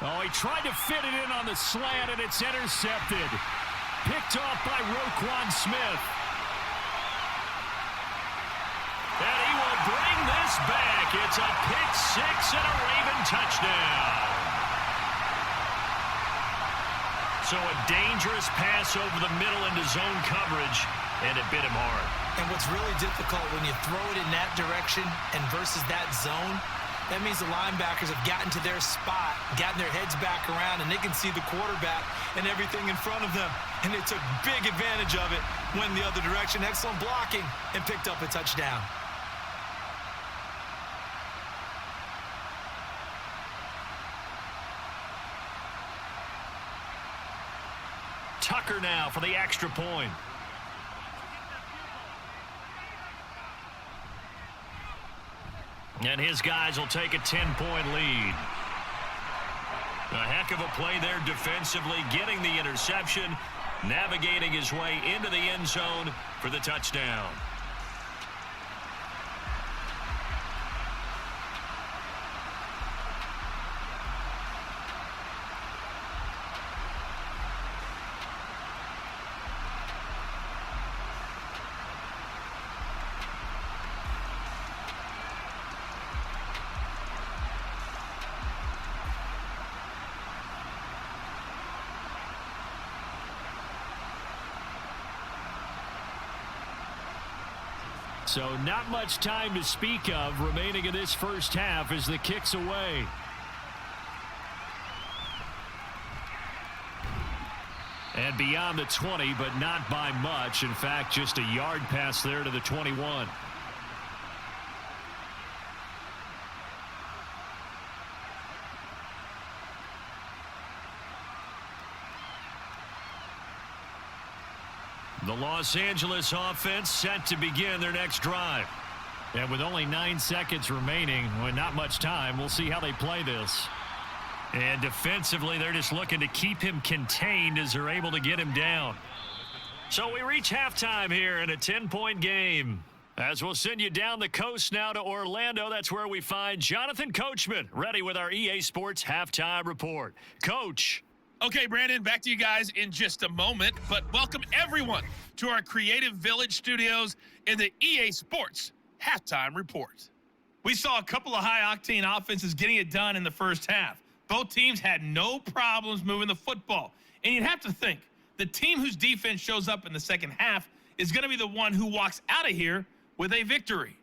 Oh, he tried to fit it in on the slant, and it's intercepted. Picked off by Roquan Smith. And he will bring this back. It's a pick 6 and a Raven touchdown. So a dangerous pass over the middle into zone coverage, and it bit him hard. And what's really difficult when you throw it in that direction and versus that zone, that means the linebackers have gotten to their spot, gotten their heads back around, and they can see the quarterback and everything in front of them. And they took big advantage of it, went the other direction. Excellent blocking, and picked up a touchdown. Tucker now for the extra point. And his guys will take a 10-point lead. A heck of a play there defensively, getting the interception, navigating his way into the end zone for the touchdown. So not much time to speak of remaining in this first half as the kick's away. And beyond the 20, but not by much. In fact, just a yard pass there to the 21. The Los Angeles offense set to begin their next drive. And with only 9 seconds remaining, well, not much time, we'll see how they play this. And defensively, they're just looking to keep him contained as they're able to get him down. So we reach halftime here in a 10-point game. As we'll send you down the coast now to Orlando, that's where we find Jonathan Coachman, ready with our EA Sports Halftime Report. Coach. Okay, Brandon, back to you guys in just a moment, but welcome everyone to our Creative Village studios in the EA Sports Halftime Report. We saw a couple of high-octane offenses getting it done in the first half. Both teams had no problems moving the football. And you'd have to think, the team whose defense shows up in the second half is going to be the one who walks out of here with a victory.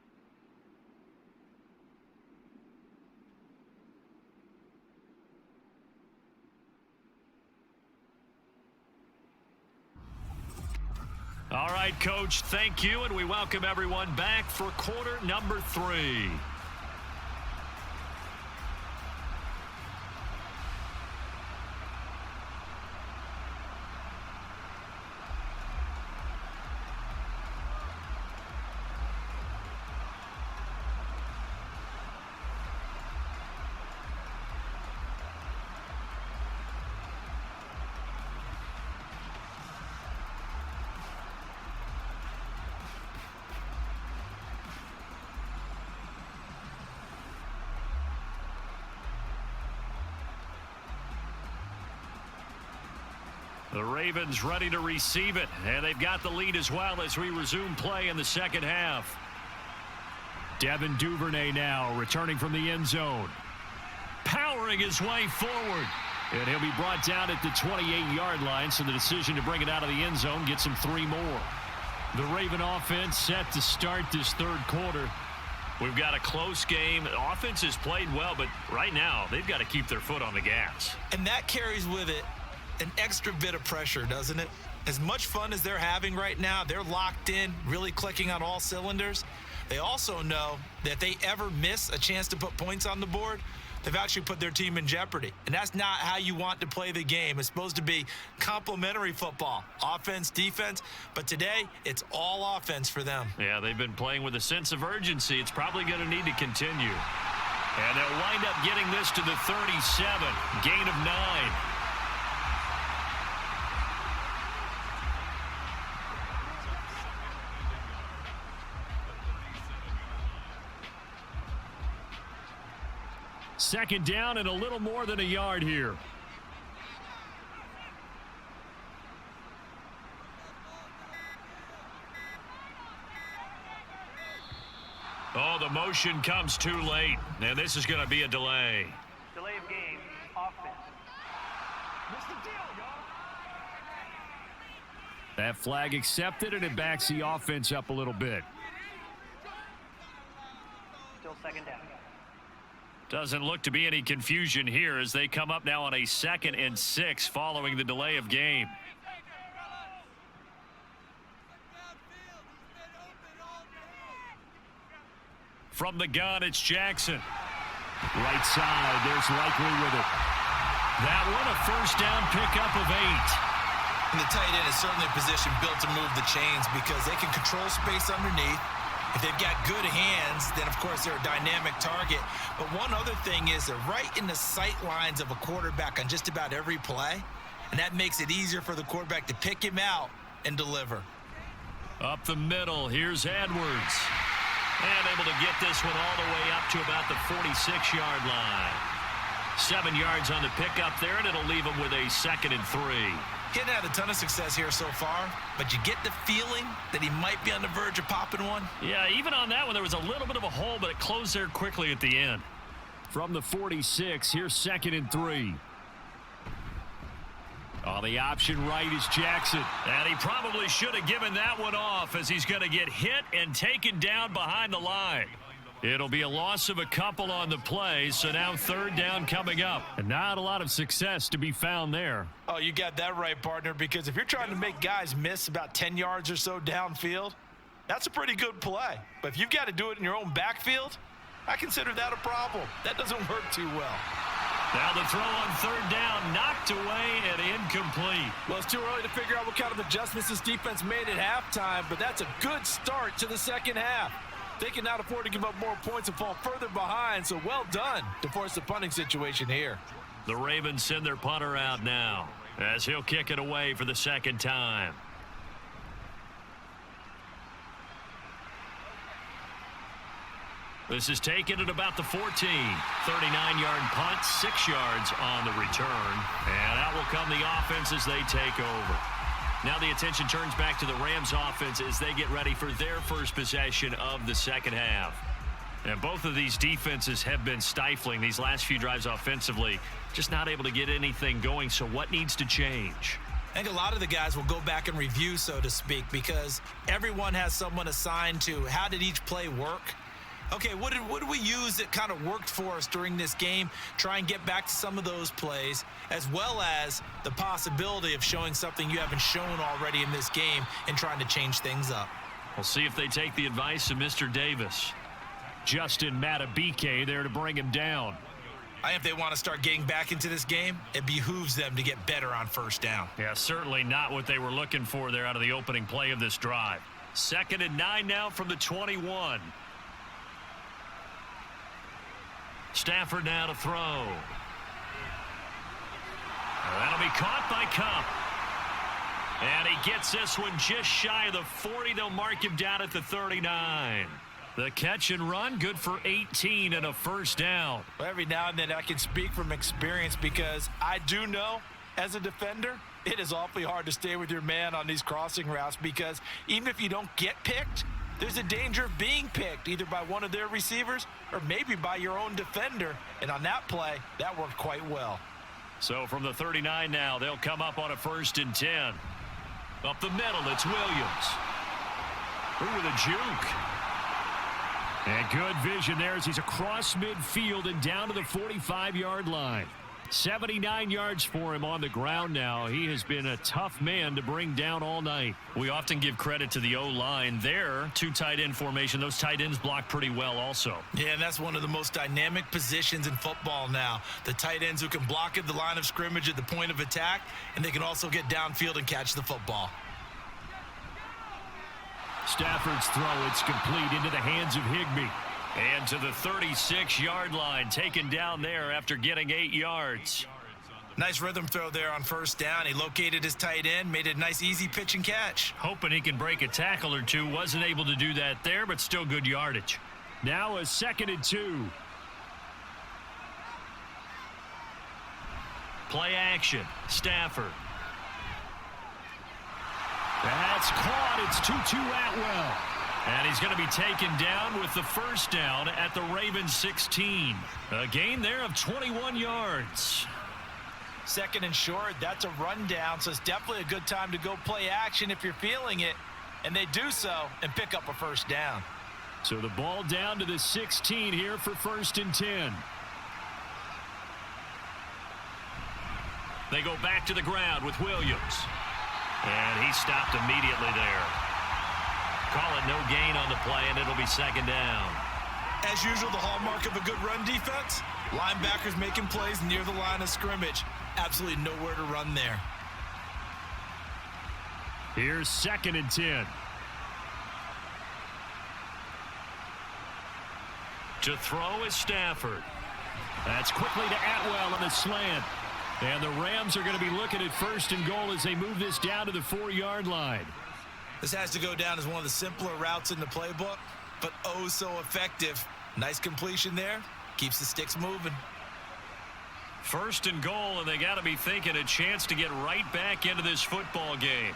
All right, Coach, thank you, and we welcome everyone back for quarter number 3. The Ravens ready to receive it, and they've got the lead as well as we resume play in the second half. Devin Duvernay now returning from the end zone. Powering his way forward. And he'll be brought down at the 28-yard line, so the decision to bring it out of the end zone gets him 3 more. The Raven offense set to start this third quarter. We've got a close game. The offense has played well, but right now they've got to keep their foot on the gas. And that carries with it an extra bit of pressure, doesn't it? As much fun as they're having right now, they're locked in, really clicking on all cylinders. They also know that if they ever miss a chance to put points on the board, they've actually put their team in jeopardy. And that's not how you want to play the game. It's supposed to be complementary football, offense, defense. But today, it's all offense for them. Yeah, they've been playing with a sense of urgency. It's probably going to need to continue. And they'll wind up getting this to the 37, gain of 9. Second down and a little more than a yard here. Oh, the motion comes too late, and this is going to be a delay. Delay of game, offense. What's the deal, y'all? That flag accepted, and it backs the offense up a little bit. Still second down. Doesn't look to be any confusion here as they come up now on a 2nd and 6 following the delay of game. From the gun, it's Jackson. Right side, there's Likely with it. That one, a first down pickup of 8. And the tight end is certainly a position built to move the chains because they can control space underneath. If they've got good hands, then, of course, they're a dynamic target. But one other thing is they're right in the sight lines of a quarterback on just about every play, and that makes it easier for the quarterback to pick him out and deliver. Up the middle, here's Edwards. And able to get this one all the way up to about the 46-yard line. 7 yards on the pickup there, and it'll leave him with a 2nd and 3. He hasn't had a ton of success here so far, but you get the feeling that he might be on the verge of popping one. Yeah, even on that one, there was a little bit of a hole, but it closed there quickly at the end. From the 46, here's 2nd and 3. Oh, the option right is Jackson. And he probably should have given that one off as he's going to get hit and taken down behind the line. It'll be a loss of a couple on the play, so now third down coming up. And not a lot of success to be found there. Oh, you got that right, partner, because if you're trying to make guys miss about 10 yards or so downfield, that's a pretty good play. But if you've got to do it in your own backfield, I consider that a problem. That doesn't work too well. Now the throw on third down, knocked away and incomplete. Well, it's too early to figure out what kind of adjustments this defense made at halftime, but that's a good start to the second half. They can now afford to give up more points and fall further behind, so well done to force the punting situation here. The Ravens send their punter out now as he'll kick it away for the second time. This is taken at about the 14. 39-yard punt, 6 yards on the return. And out will come the offense as they take over. Now the attention turns back to the Rams offense as they get ready for their first possession of the second half. And both of these defenses have been stifling these last few drives offensively. Just not able to get anything going, so what needs to change? I think a lot of the guys will go back and review, so to speak, because everyone has someone assigned to how did each play work. Okay, what did we use that kind of worked for us during this game? Try and get back to some of those plays, as well as the possibility of showing something you haven't shown already in this game and trying to change things up. We'll see if they take the advice of Mr. Davis. Justin Matabike there to bring him down. I think if they want to start getting back into this game, it behooves them to get better on first down. Yeah, certainly not what they were looking for there out of the opening play of this drive. 2nd and 9 now from the 21. Stafford now to throw. That'll be caught by Kupp. And he gets this one just shy of the 40. They'll mark him down at the 39. The catch and run, good for 18 and a first down. Well, every now and then I can speak from experience because I do know as a defender, it is awfully hard to stay with your man on these crossing routes because even if you don't get picked, there's a danger of being picked either by one of their receivers or maybe by your own defender. And on that play, that worked quite well. So from the 39 now, they'll come up on a 1st and 10. Up the middle, it's Williams. Ooh, with a juke. And good vision there as he's across midfield and down to the 45-yard line. 79 yards for him on the ground now. He has been a tough man to bring down all night. We often give credit to the O-line there. 2 tight end formation. Those tight ends block pretty well also. Yeah, and that's one of the most dynamic positions in football now. The tight ends who can block at the line of scrimmage at the point of attack, and they can also get downfield and catch the football. Stafford's throw, it's complete into the hands of Higbee. And to the 36-yard line, taken down there after getting 8 yards. Nice rhythm throw there on first down. He located his tight end, made it a nice easy pitch and catch. Hoping he can break a tackle or two. Wasn't able to do that there, but still good yardage. Now a 2nd and 2. Play action. Stafford. That's caught. It's Tutu Atwell. And he's going to be taken down with the first down at the Ravens 16. A gain there of 21 yards. 2nd and short, that's a rundown, so it's definitely a good time to go play action if you're feeling it. And they do so and pick up a first down. So the ball down to the 16 here for 1st and 10. They go back to the ground with Williams. And he stopped immediately there. Call it no gain on the play, and it'll be 2nd down. As usual, the hallmark of a good run defense, linebackers making plays near the line of scrimmage. Absolutely nowhere to run there. Here's 2nd and 10. To throw is Stafford. That's quickly to Atwell on the slant. And the Rams are going to be looking at 1st and goal as they move this down to the 4-yard line. This has to go down as one of the simpler routes in the playbook, but oh so effective. Nice completion there. Keeps the sticks moving. 1st and goal, and they got to be thinking a chance to get right back into this football game.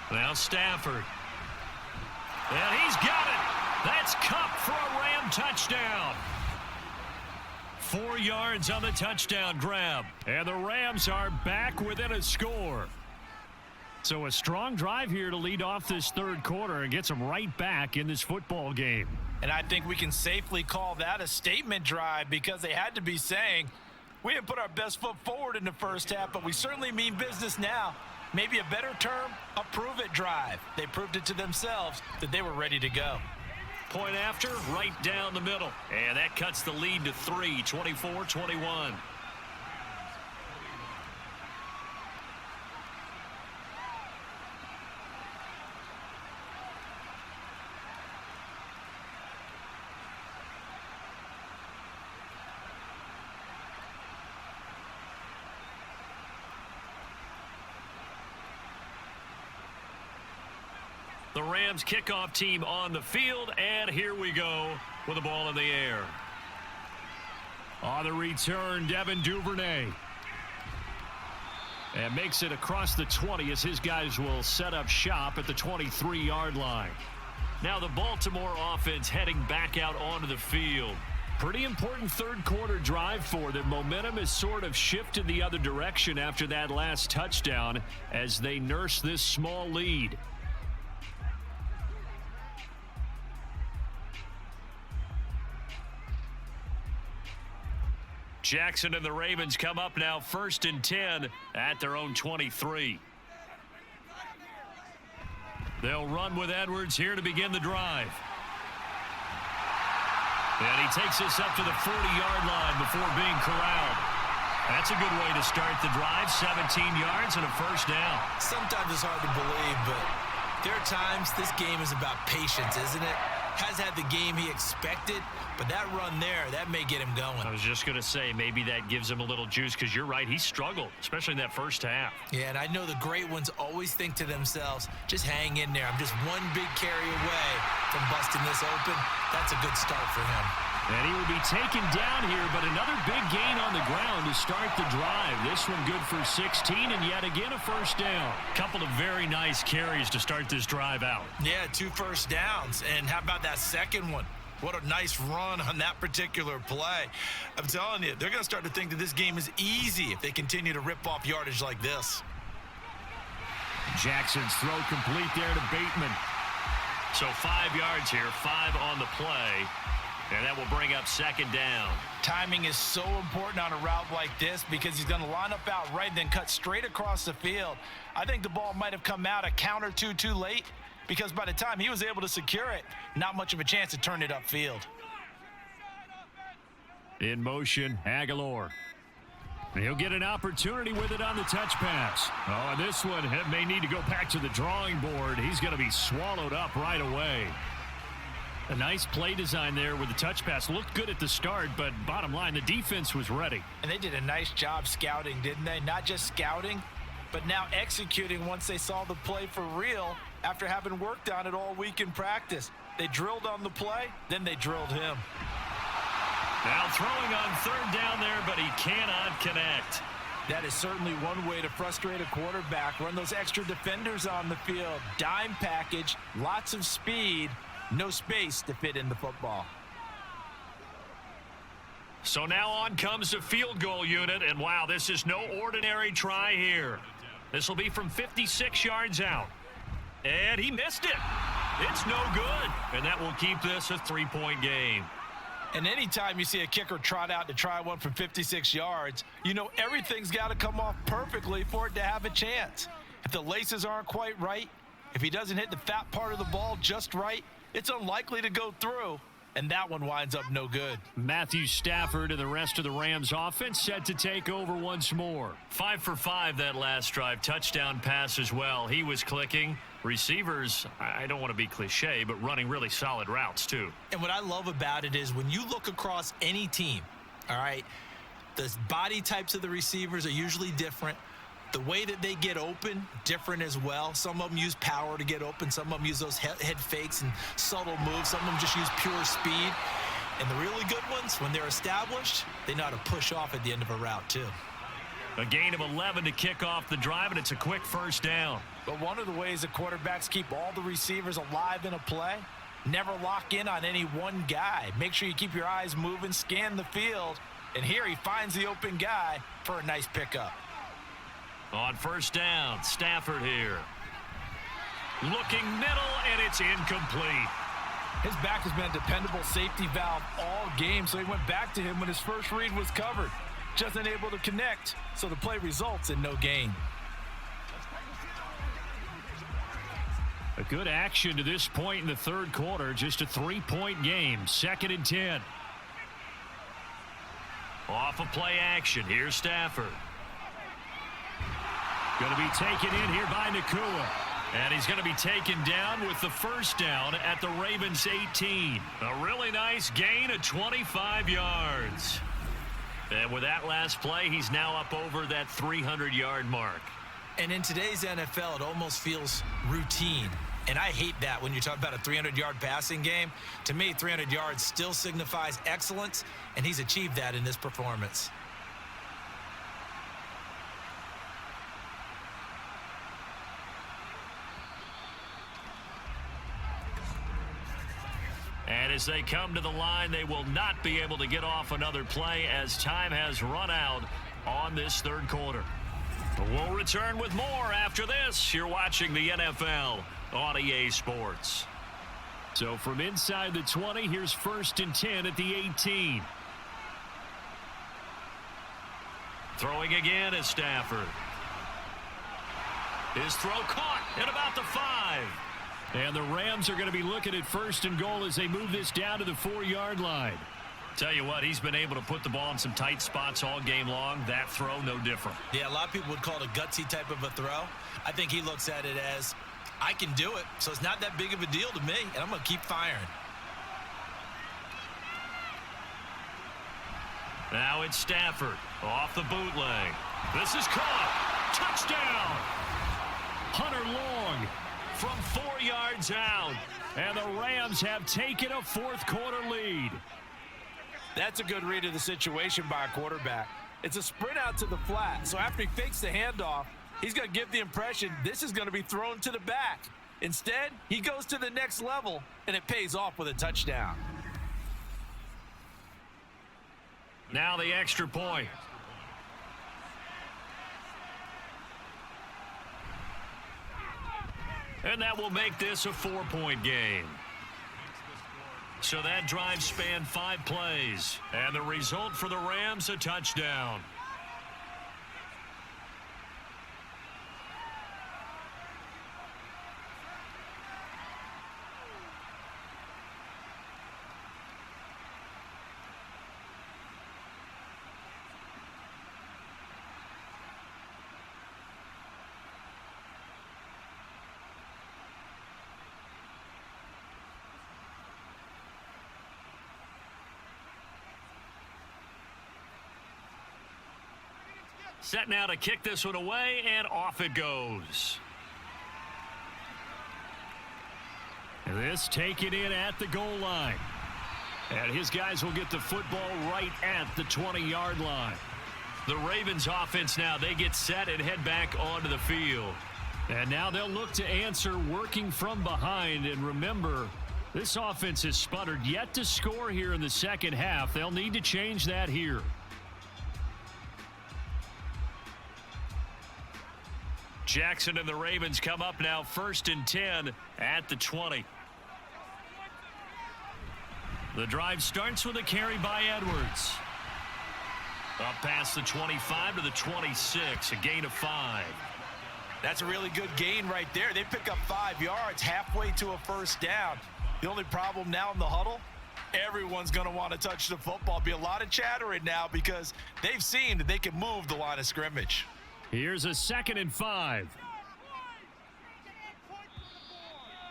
Now Stafford. And he's got it. That's Kupp for a Ram touchdown. 4 yards on the touchdown grab. And the Rams are back within a score. So a strong drive here to lead off this third quarter and gets them right back in this football game. And I think we can safely call that a statement drive because they had to be saying, we didn't put our best foot forward in the first half, but we certainly mean business now. Maybe a better term, a prove-it drive. They proved it to themselves that they were ready to go. Point after, right down the middle. And that cuts the lead to 3, 24-21. The Rams kickoff team on the field, and here we go with the ball in the air. On the return, Devin Duvernay. And makes it across the 20 as his guys will set up shop at the 23-yard line. Now the Baltimore offense heading back out onto the field. Pretty important third quarter drive for them. Momentum has sort of shifted the other direction after that last touchdown as they nurse this small lead. Jackson and the Ravens come up now 1st and 10 at their own 23. They'll run with Edwards here to begin the drive. And he takes this up to the 40-yard line before being corralled. That's a good way to start the drive. 17 yards and a first down. Sometimes it's hard to believe, but there are times this game is about patience, isn't it? Has had the game he expected, but that run there, that may get him going. I was just going to say, maybe that gives him a little juice because you're right, he struggled, especially in that first half. Yeah, and I know the great ones always think to themselves, just hang in there. I'm just one big carry away from busting this open. That's a good start for him. And he will be taken down here, but another big gain on the ground to start the drive. This one good for 16, and yet again a first down. Couple of very nice carries to start this drive out. Yeah, 2 first downs. And how about that second one? What a nice run on that particular play. I'm telling you, they're going to start to think that this game is easy if they continue to rip off yardage like this. Jackson's throw complete there to Bateman. So 5 yards here, 5 on the play. And that will bring up second down. Timing is so important on a route like this because he's going to line up out right, then cut straight across the field. I think the ball might have come out a count or two too late because by the time he was able to secure it, not much of a chance to turn it upfield. In motion, Aguilar. He'll get an opportunity with it on the touch pass. Oh, and this one may need to go back to the drawing board. He's going to be swallowed up right away. A nice play design there with the touch pass. Looked good at the start, but bottom line, the defense was ready. And they did a nice job scouting, didn't they? Not just scouting, but now executing once they saw the play for real after having worked on it all week in practice. They drilled on the play, then they drilled him. Now throwing on third down there, but he cannot connect. That is certainly one way to frustrate a quarterback. Run those extra defenders on the field. Dime package, lots of speed. No space to fit in the football. So now on comes the field goal unit, and wow, this is no ordinary try here. This will be from 56 yards out. And he missed it. It's no good. And that will keep this a 3-point game. And anytime you see a kicker trot out to try one from 56 yards, you know everything's got to come off perfectly for it to have a chance. If the laces aren't quite right, if he doesn't hit the fat part of the ball just right, it's unlikely to go through, and that one winds up no good. Matthew Stafford and the rest of the Rams offense set to take over once more. 5 for 5 that last drive. Touchdown pass as well. He was clicking. Receivers, I don't want to be cliche, but running really solid routes too. And what I love about it is when you look across any team, all right, the body types of the receivers are usually different. The way that they get open, different as well. Some of them use power to get open. Some of them use those head fakes and subtle moves. Some of them just use pure speed. And the really good ones, when they're established, they know how to push off at the end of a route too. A gain of 11 to kick off the drive, and it's a quick first down. But one of the ways that quarterbacks keep all the receivers alive in a play, never lock in on any one guy. Make sure you keep your eyes moving, scan the field, And here he finds the open guy for a nice pickup. On first down, Stafford here. Looking middle, and it's incomplete. His back has been a dependable safety valve all game, so he went back to him when his first read was covered. Just unable to connect, so the play results in no gain. A good action to this point in the third quarter. Just a 3-point game. 2nd and 10. Off of play action. Here's Stafford. Going to be taken in here by Nakua. And he's going to be taken down with the first down at the Ravens 18. A really nice gain of 25 yards. And with that last play, he's now up over that 300-yard mark. And in today's NFL, it almost feels routine. And I hate that when you talk about a 300-yard passing game. To me, 300 yards still signifies excellence, and he's achieved that in this performance. And as they come to the line, they will not be able to get off another play as time has run out on this third quarter. But we'll return with more after this. You're watching the NFL on EA Sports. So from inside the 20, here's 1st and 10 at the 18. Throwing again is Stafford. His throw caught at about the 5. And the Rams are going to be looking at 1st and goal as they move this down to the 4-yard line. Tell you what, he's been able to put the ball in some tight spots all game long. That throw, no different. Yeah, a lot of people would call it a gutsy type of a throw. I think he looks at it as, I can do it, so it's not that big of a deal to me, and I'm going to keep firing. Now it's Stafford off the bootleg. This is caught. Touchdown. Hunter Long from 4 yards out. And the Rams have taken a fourth quarter lead. That's a good read of the situation by a quarterback. It's a sprint out to the flat, so after he fakes the handoff, he's going to give the impression this is going to be thrown to the back. Instead, he goes to the next level, and it pays off with a touchdown. Now the extra point. And that will make this a 4-point game. So that drive spanned 5 plays. And the result for the Rams, a touchdown. Set now to kick this one away, and off it goes. And this taken in at the goal line. And his guys will get the football right at the 20-yard line. The Ravens offense now, they get set and head back onto the field. And now they'll look to answer working from behind. And remember, this offense has sputtered yet to score here in the second half. They'll need to change that here. Jackson and the Ravens come up now 1st and 10 at the 20. The drive starts with a carry by Edwards. Up past the 25 to the 26, a gain of 5. That's a really good gain right there. They pick up 5 yards halfway to a first down. The only problem now in the huddle, everyone's going to want to touch the football. Be a lot of chattering now because they've seen that they can move the line of scrimmage. Here's a 2nd and 5.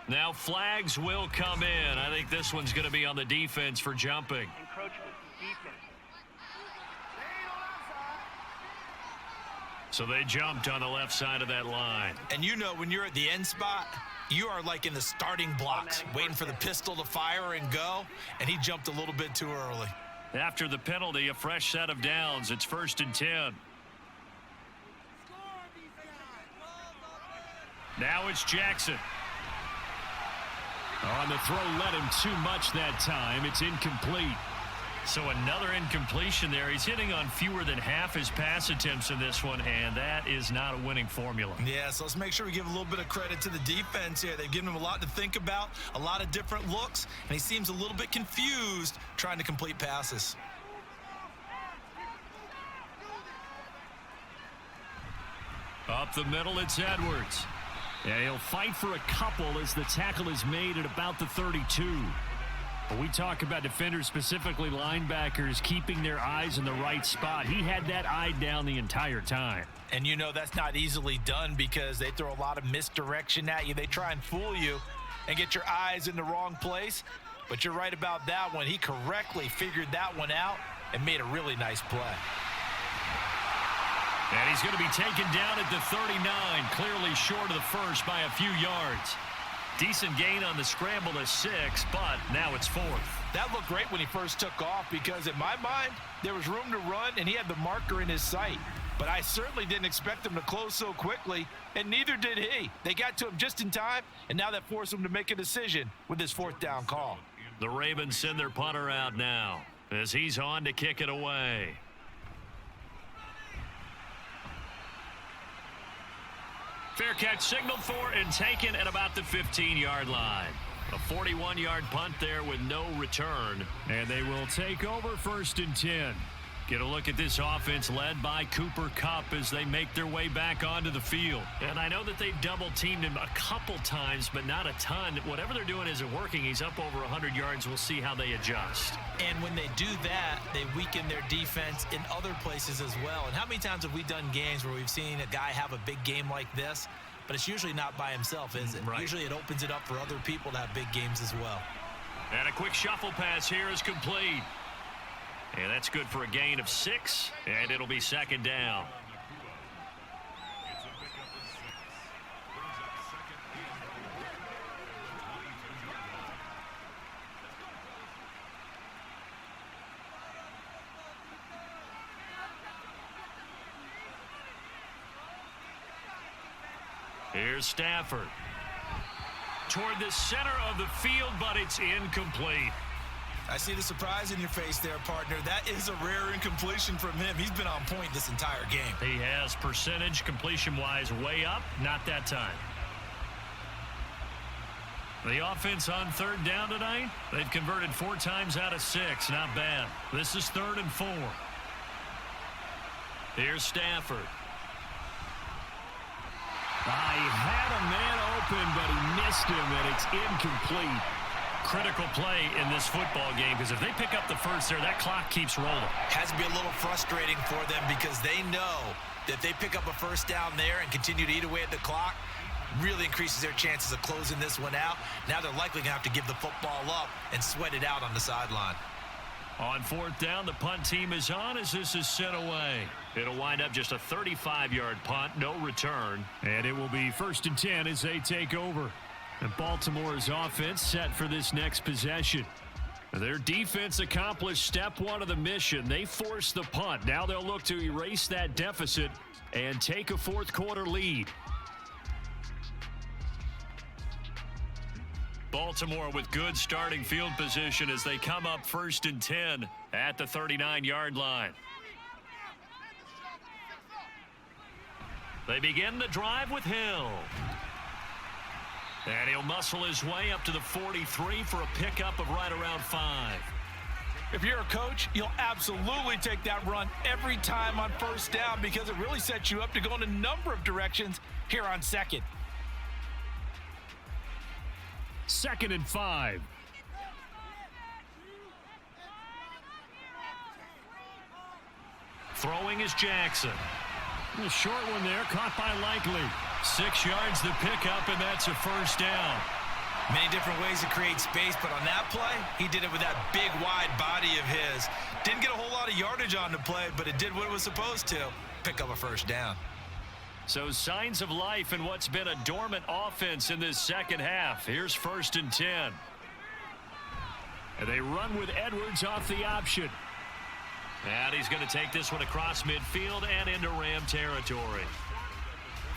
Now flags will come in. I think this one's going to be on the defense for jumping. Encroachment, defense. So they jumped on the left side of that line. And you know when you're at the end spot, you are like in the starting blocks, waiting for the pistol to fire and go, and he jumped a little bit too early. After the penalty, a fresh set of downs. It's 1st and 10. Now it's Jackson. On the throw, led him too much that time. It's incomplete. So another incompletion there. He's hitting on fewer than half his pass attempts in this one, and that is not a winning formula. Yeah, so let's make sure we give a little bit of credit to the defense here. They've given him a lot to think about, a lot of different looks, and he seems a little bit confused trying to complete passes. Up the middle, it's Edwards. Yeah, he'll fight for a couple as the tackle is made at about the 32. But we talk about defenders, specifically linebackers, keeping their eyes in the right spot. He had that eye down the entire time. And you know that's not easily done because they throw a lot of misdirection at you. They try and fool you and get your eyes in the wrong place. But you're right about that one. He correctly figured that one out and made a really nice play. And he's going to be taken down at the 39, clearly short of the first by a few yards. Decent gain on the scramble to 6, but now it's 4th. That looked great when he first took off because in my mind, there was room to run and he had the marker in his sight. But I certainly didn't expect him to close so quickly, and neither did he. They got to him just in time, and now that forced him to make a decision with his 4th down call. The Ravens send their punter out now as he's on to kick it away. Fair catch signaled for and taken at about the 15-yard line. A 41-yard punt there with no return. And they will take over 1st and 10. Get a look at this offense led by Cooper Kupp as they make their way back onto the field. And I know that they've double-teamed him a couple times, but not a ton. Whatever they're doing isn't working. He's up over 100 yards. We'll see how they adjust. And when they do that, they weaken their defense in other places as well. And how many times have we done games where we've seen a guy have a big game like this, but it's usually not by himself, is it? Right. Usually it opens it up for other people to have big games as well. And a quick shuffle pass here is complete. And that's good for a gain of 6, and it'll be 2nd down. Here's Stafford. Toward the center of the field, but it's incomplete. I see the surprise in your face there, partner. That is a rare incompletion from him. He's been on point this entire game. He has percentage completion-wise way up. Not that time. The offense on 3rd down tonight, they've converted 4 times out of 6. Not bad. This is 3rd and 4. Here's Stafford. He had a man open, but he missed him, and it's incomplete. Critical play in this football game because if they pick up the first there, that clock keeps rolling. Has to be a little frustrating for them because they know that if they pick up a 1st down there and continue to eat away at the clock, really increases their chances of closing this one out. Now they're likely going to have to give the football up and sweat it out on the sideline. On 4th down, the punt team is on as this is sent away. It'll wind up just a 35-yard punt, no return. And it will be 1st and 10 as they take over. And Baltimore's offense set for this next possession. Their defense accomplished step 1 of the mission. They forced the punt. Now they'll look to erase that deficit and take a 4th quarter lead. Baltimore with good starting field position as they come up 1st and 10 at the 39-yard line. They begin the drive with Hill. And he'll muscle his way up to the 43 for a pickup of right around 5. If you're a coach, you'll absolutely take that run every time on 1st down because it really sets you up to go in a number of directions here on 2nd. 2nd and 5. Throwing is Jackson. A short one there, caught by Likely. 6 yards to pick up, and that's a 1st down. Many different ways to create space, but on that play, he did it with that big, wide body of his. Didn't get a whole lot of yardage on the play, but it did what it was supposed to. Pick up a 1st down. So signs of life in what's been a dormant offense in this 2nd half. Here's 1st and 10. And they run with Edwards off the option. And he's going to take this one across midfield and into Ram territory.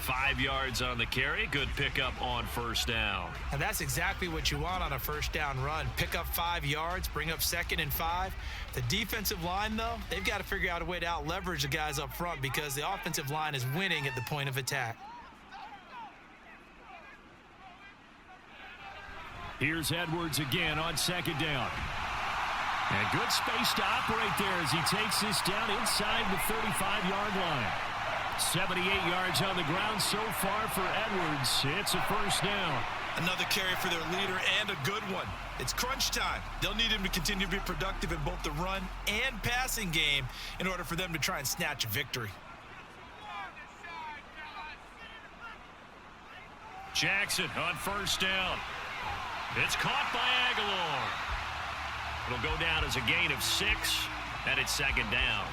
5 yards on the carry. Good pickup on first down. And that's exactly what you want on a first down run. Pick up 5 yards, bring up 2nd and 5. The defensive line, though, they've got to figure out a way to out-leverage the guys up front because the offensive line is winning at the point of attack. Here's Edwards again on 2nd down. And good space to operate there as he takes this down inside the 35-yard line. 78 yards on the ground so far for Edwards. It's a first down. Another carry for their leader and a good one. It's crunch time. They'll need him to continue to be productive in both the run and passing game in order for them to try and snatch a victory. Jackson on first down. It's caught by Aguilar. It'll go down as a gain of 6, and it's 2nd down.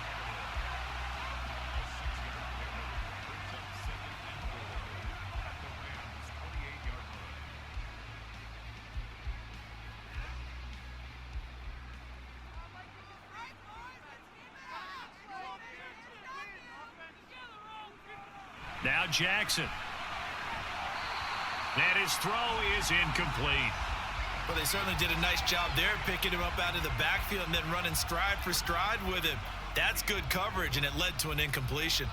Now Jackson. And his throw is incomplete. Well, they certainly did a nice job there, picking him up out of the backfield and then running stride for stride with him. That's good coverage, and it led to an incompletion.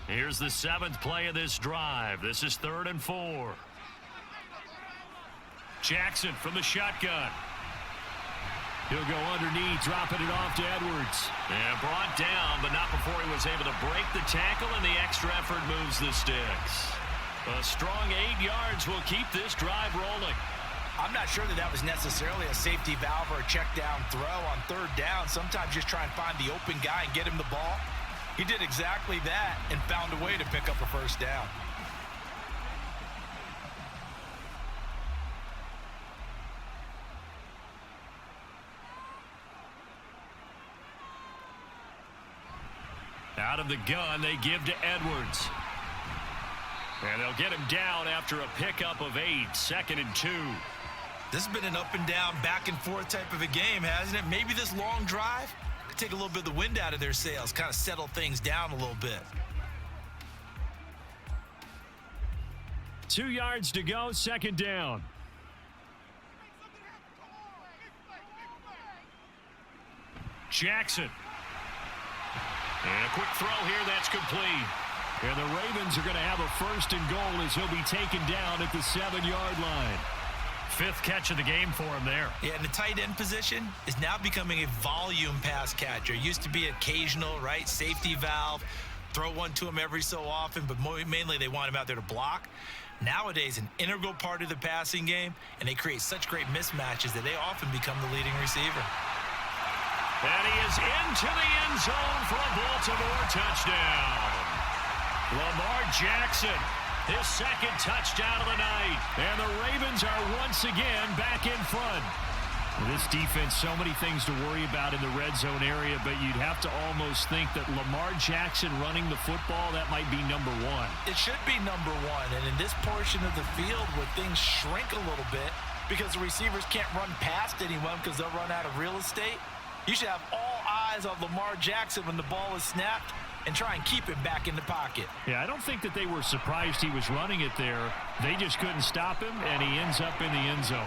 Here's the 7th play of this drive. This is 3rd and 4. Jackson from the shotgun. He'll go underneath, dropping it off to Edwards. And brought down, but not before he was able to break the tackle, and the extra effort moves the sticks. A strong 8 yards will keep this drive rolling. I'm not sure that was necessarily a safety valve or a check down throw on 3rd down. Sometimes just try and find the open guy and get him the ball. He did exactly that and found a way to pick up a first down. Out of the gun, they give to Edwards. And they'll get him down after a pickup of 8, 2nd and 2. This has been an up and down, back and forth type of a game, hasn't it? Maybe this long drive could take a little bit of the wind out of their sails, kind of settle things down a little bit. 2 yards to go, 2nd down. Jackson. And a quick throw here, that's complete. And the Ravens are going to have a 1st and goal as he'll be taken down at the 7-yard line. 5th catch of the game for him there. Yeah, and the tight end position is now becoming a volume pass catcher. Used to be occasional, right? Safety valve. Throw one to him every so often, but mainly they want him out there to block. Nowadays, an integral part of the passing game, and they create such great mismatches that they often become the leading receiver. And he is into the end zone for a Baltimore touchdown. Lamar Jackson, his 2nd touchdown of the night. And the Ravens are once again back in front. Well, this defense, so many things to worry about in the red zone area, but you'd have to almost think that Lamar Jackson running the football, that might be number 1. It should be number 1. And in this portion of the field where things shrink a little bit because the receivers can't run past anyone because they'll run out of real estate, you should have all eyes on Lamar Jackson when the ball is snapped and try and keep him back in the pocket. Yeah, I don't think that they were surprised he was running it there. They just couldn't stop him, and he ends up in the end zone.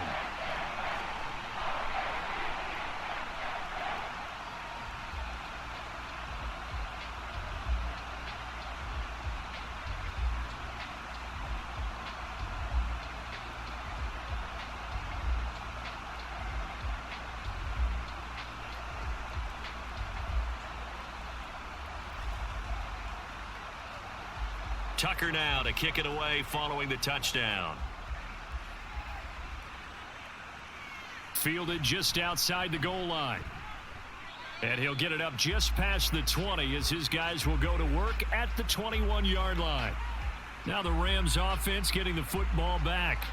Tucker now to kick it away following the touchdown. Fielded just outside the goal line. And he'll get it up just past the 20 as his guys will go to work at the 21-yard line. Now the Rams offense getting the football back.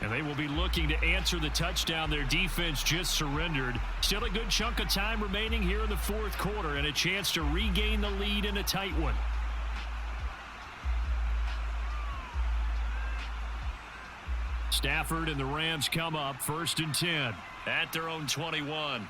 And they will be looking to answer the touchdown their defense just surrendered. Still a good chunk of time remaining here in the 4th quarter and a chance to regain the lead in a tight one. Stafford and the Rams come up 1st and 10 at their own 21.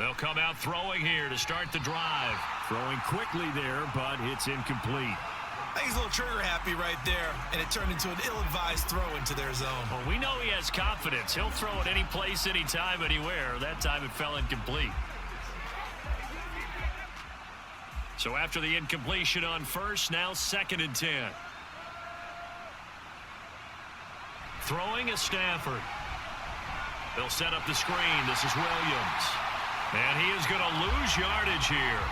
They'll come out throwing here to start the drive. Throwing quickly there, but it's incomplete. I think he's a little trigger happy right there, and it turned into an ill-advised throw into their zone. Well, we know he has confidence. He'll throw it any place, anytime, anywhere. That time it fell incomplete. So after the incompletion on first, now 2nd and 10. Throwing is Stafford. They'll set up the screen. This is Williams. And he is going to lose yardage here.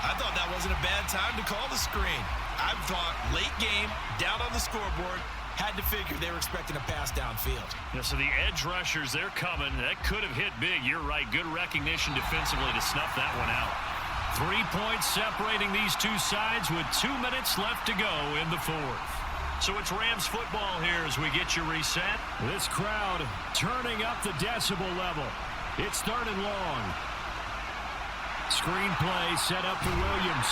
I thought that wasn't a bad time to call the screen. I thought late game, down on the scoreboard, had to figure they were expecting a pass downfield. Yeah, so the edge rushers, they're coming. That could have hit big. You're right. Good recognition defensively to snuff that one out. 3 points separating these two sides with 2 minutes left to go in the 4th. So it's Rams football here as we get you reset. This crowd turning up the decibel level. It's 3rd and long. Screenplay set up for Williams.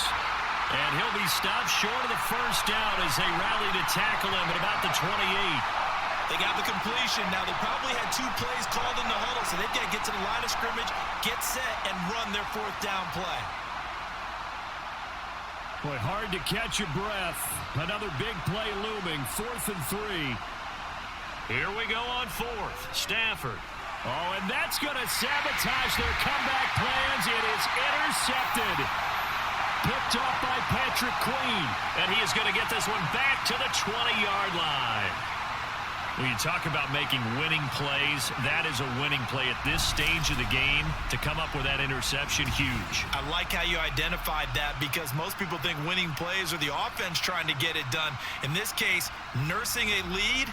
And he'll be stopped short of the first down as they rally to tackle him at about the 28. They got the completion. Now, they probably had 2 plays called in the huddle, so they've got to get to the line of scrimmage, get set, and run their 4th down play. Boy, hard to catch your breath. Another big play looming. 4th and 3. Here we go on 4th. Stafford. Oh, and that's going to sabotage their comeback plans. It is intercepted. Picked off by Patrick Queen. And he is going to get this one back to the 20-yard line. When you talk about making winning plays, that is a winning play at this stage of the game. To come up with that interception, huge. I like how you identified that because most people think winning plays are the offense trying to get it done. In this case, nursing a lead,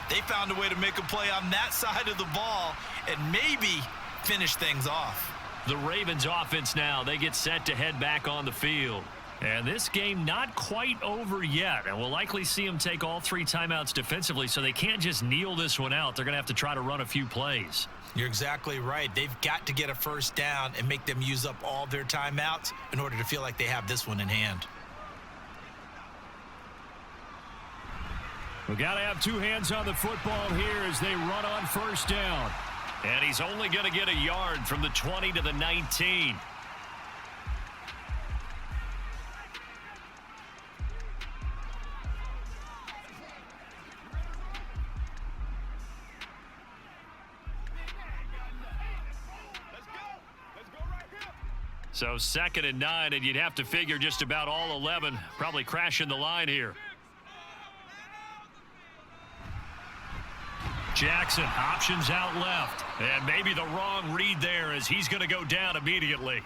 they found a way to make a play on that side of the ball and maybe finish things off. The Ravens offense now, they get set to head back on the field. And this game not quite over yet. And we'll likely see them take all 3 timeouts defensively, so they can't just kneel this one out. They're going to have to try to run a few plays. You're exactly right. They've got to get a first down and make them use up all their timeouts in order to feel like they have this one in hand. We got to have 2 hands on the football here as they run on first down. And he's only going to get a yard from the 20 to the 19. So 2nd and 9, and you'd have to figure just about all 11 probably crashing the line here. Jackson, options out left. And maybe the wrong read there as he's going to go down immediately.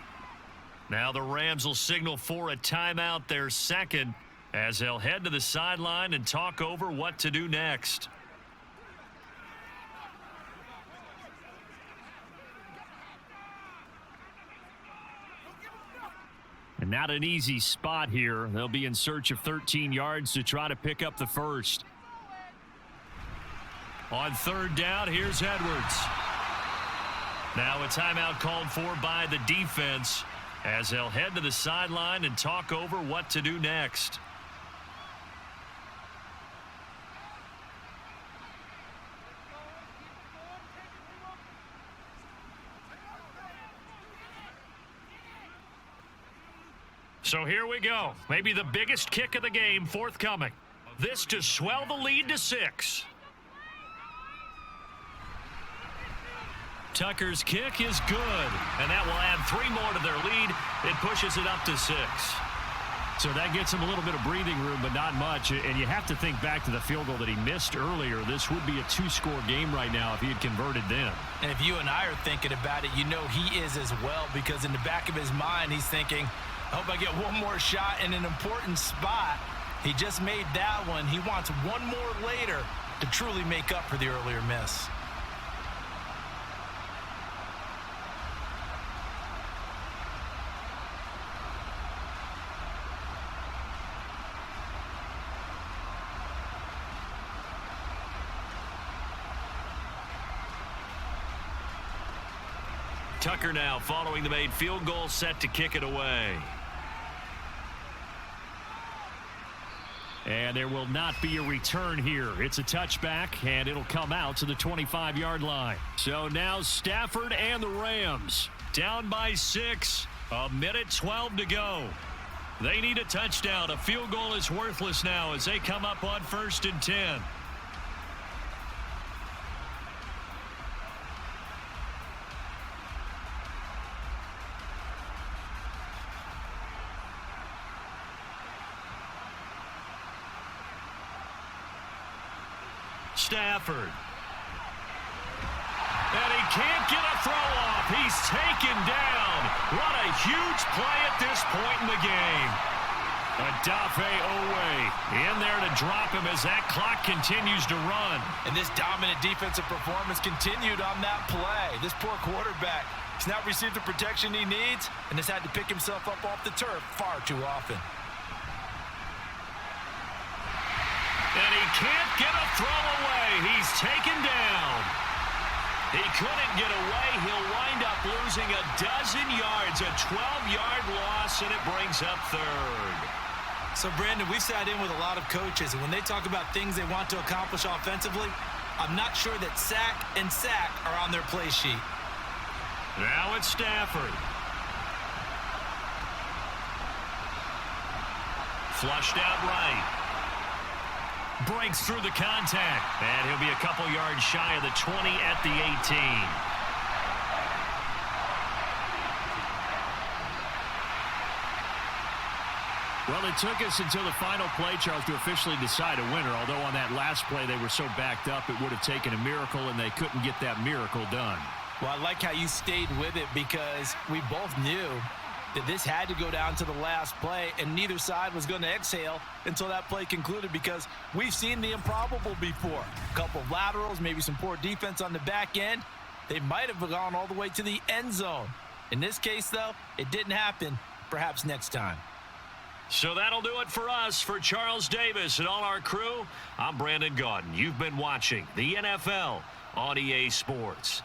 Now the Rams will signal for a timeout, their 2nd, as they'll head to the sideline and talk over what to do next. And not an easy spot here. They'll be in search of 13 yards to try to pick up the first. On 3rd down, here's Edwards. Now a timeout called for by the defense as they'll head to the sideline and talk over what to do next. So here we go. Maybe the biggest kick of the game forthcoming. This to swell the lead to 6. Tucker's kick is good, and that will add 3 more to their lead. It pushes it up to 6. So that gets him a little bit of breathing room, but not much. And you have to think back to the field goal that he missed earlier. This would be a 2-score game right now if he had converted then. And if you and I are thinking about it, you know he is as well, because in the back of his mind, he's thinking, I hope I get one more shot in an important spot. He just made that one. He wants one more later to truly make up for the earlier miss. Tucker now following the made field goal, set to kick it away. And there will not be a return here. It's a touchback, and it'll come out to the 25-yard line. So now Stafford and the Rams Down by 6. 1:12 to go. They need a touchdown. A field goal is worthless now as they come up on 1st and 10. Stafford. And he can't get a throw off. He's taken down. What a huge play at this point in the game. Adafe Owe in there to drop him as that clock continues to run. And this dominant defensive performance continued on that play. This poor quarterback has not received the protection he needs and has had to pick himself up off the turf far too often. And he can't get a throw away. He's taken down. He couldn't get away. He'll wind up losing a dozen yards, a 12-yard loss, and it brings up 3rd. So, Brandon, we've sat in with a lot of coaches, and when they talk about things they want to accomplish offensively, I'm not sure that sack and sack are on their play sheet. Now it's Stafford. Flushed out right. Breaks through the contact. And he'll be a couple yards shy of the 20 at the 18. Well, it took us until the final play, Charles, to officially decide a winner. Although on that last play they were so backed up it would have taken a miracle, and they couldn't get that miracle done. Well, I like how you stayed with it because we both knew that this had to go down to the last play, and neither side was going to exhale until that play concluded because we've seen the improbable before. A couple of laterals, maybe some poor defense on the back end. They might have gone all the way to the end zone. In this case, though, it didn't happen. Perhaps next time. So that'll do it for us. For Charles Davis and all our crew, I'm Brandon Gaudin. You've been watching the NFL on EA Sports.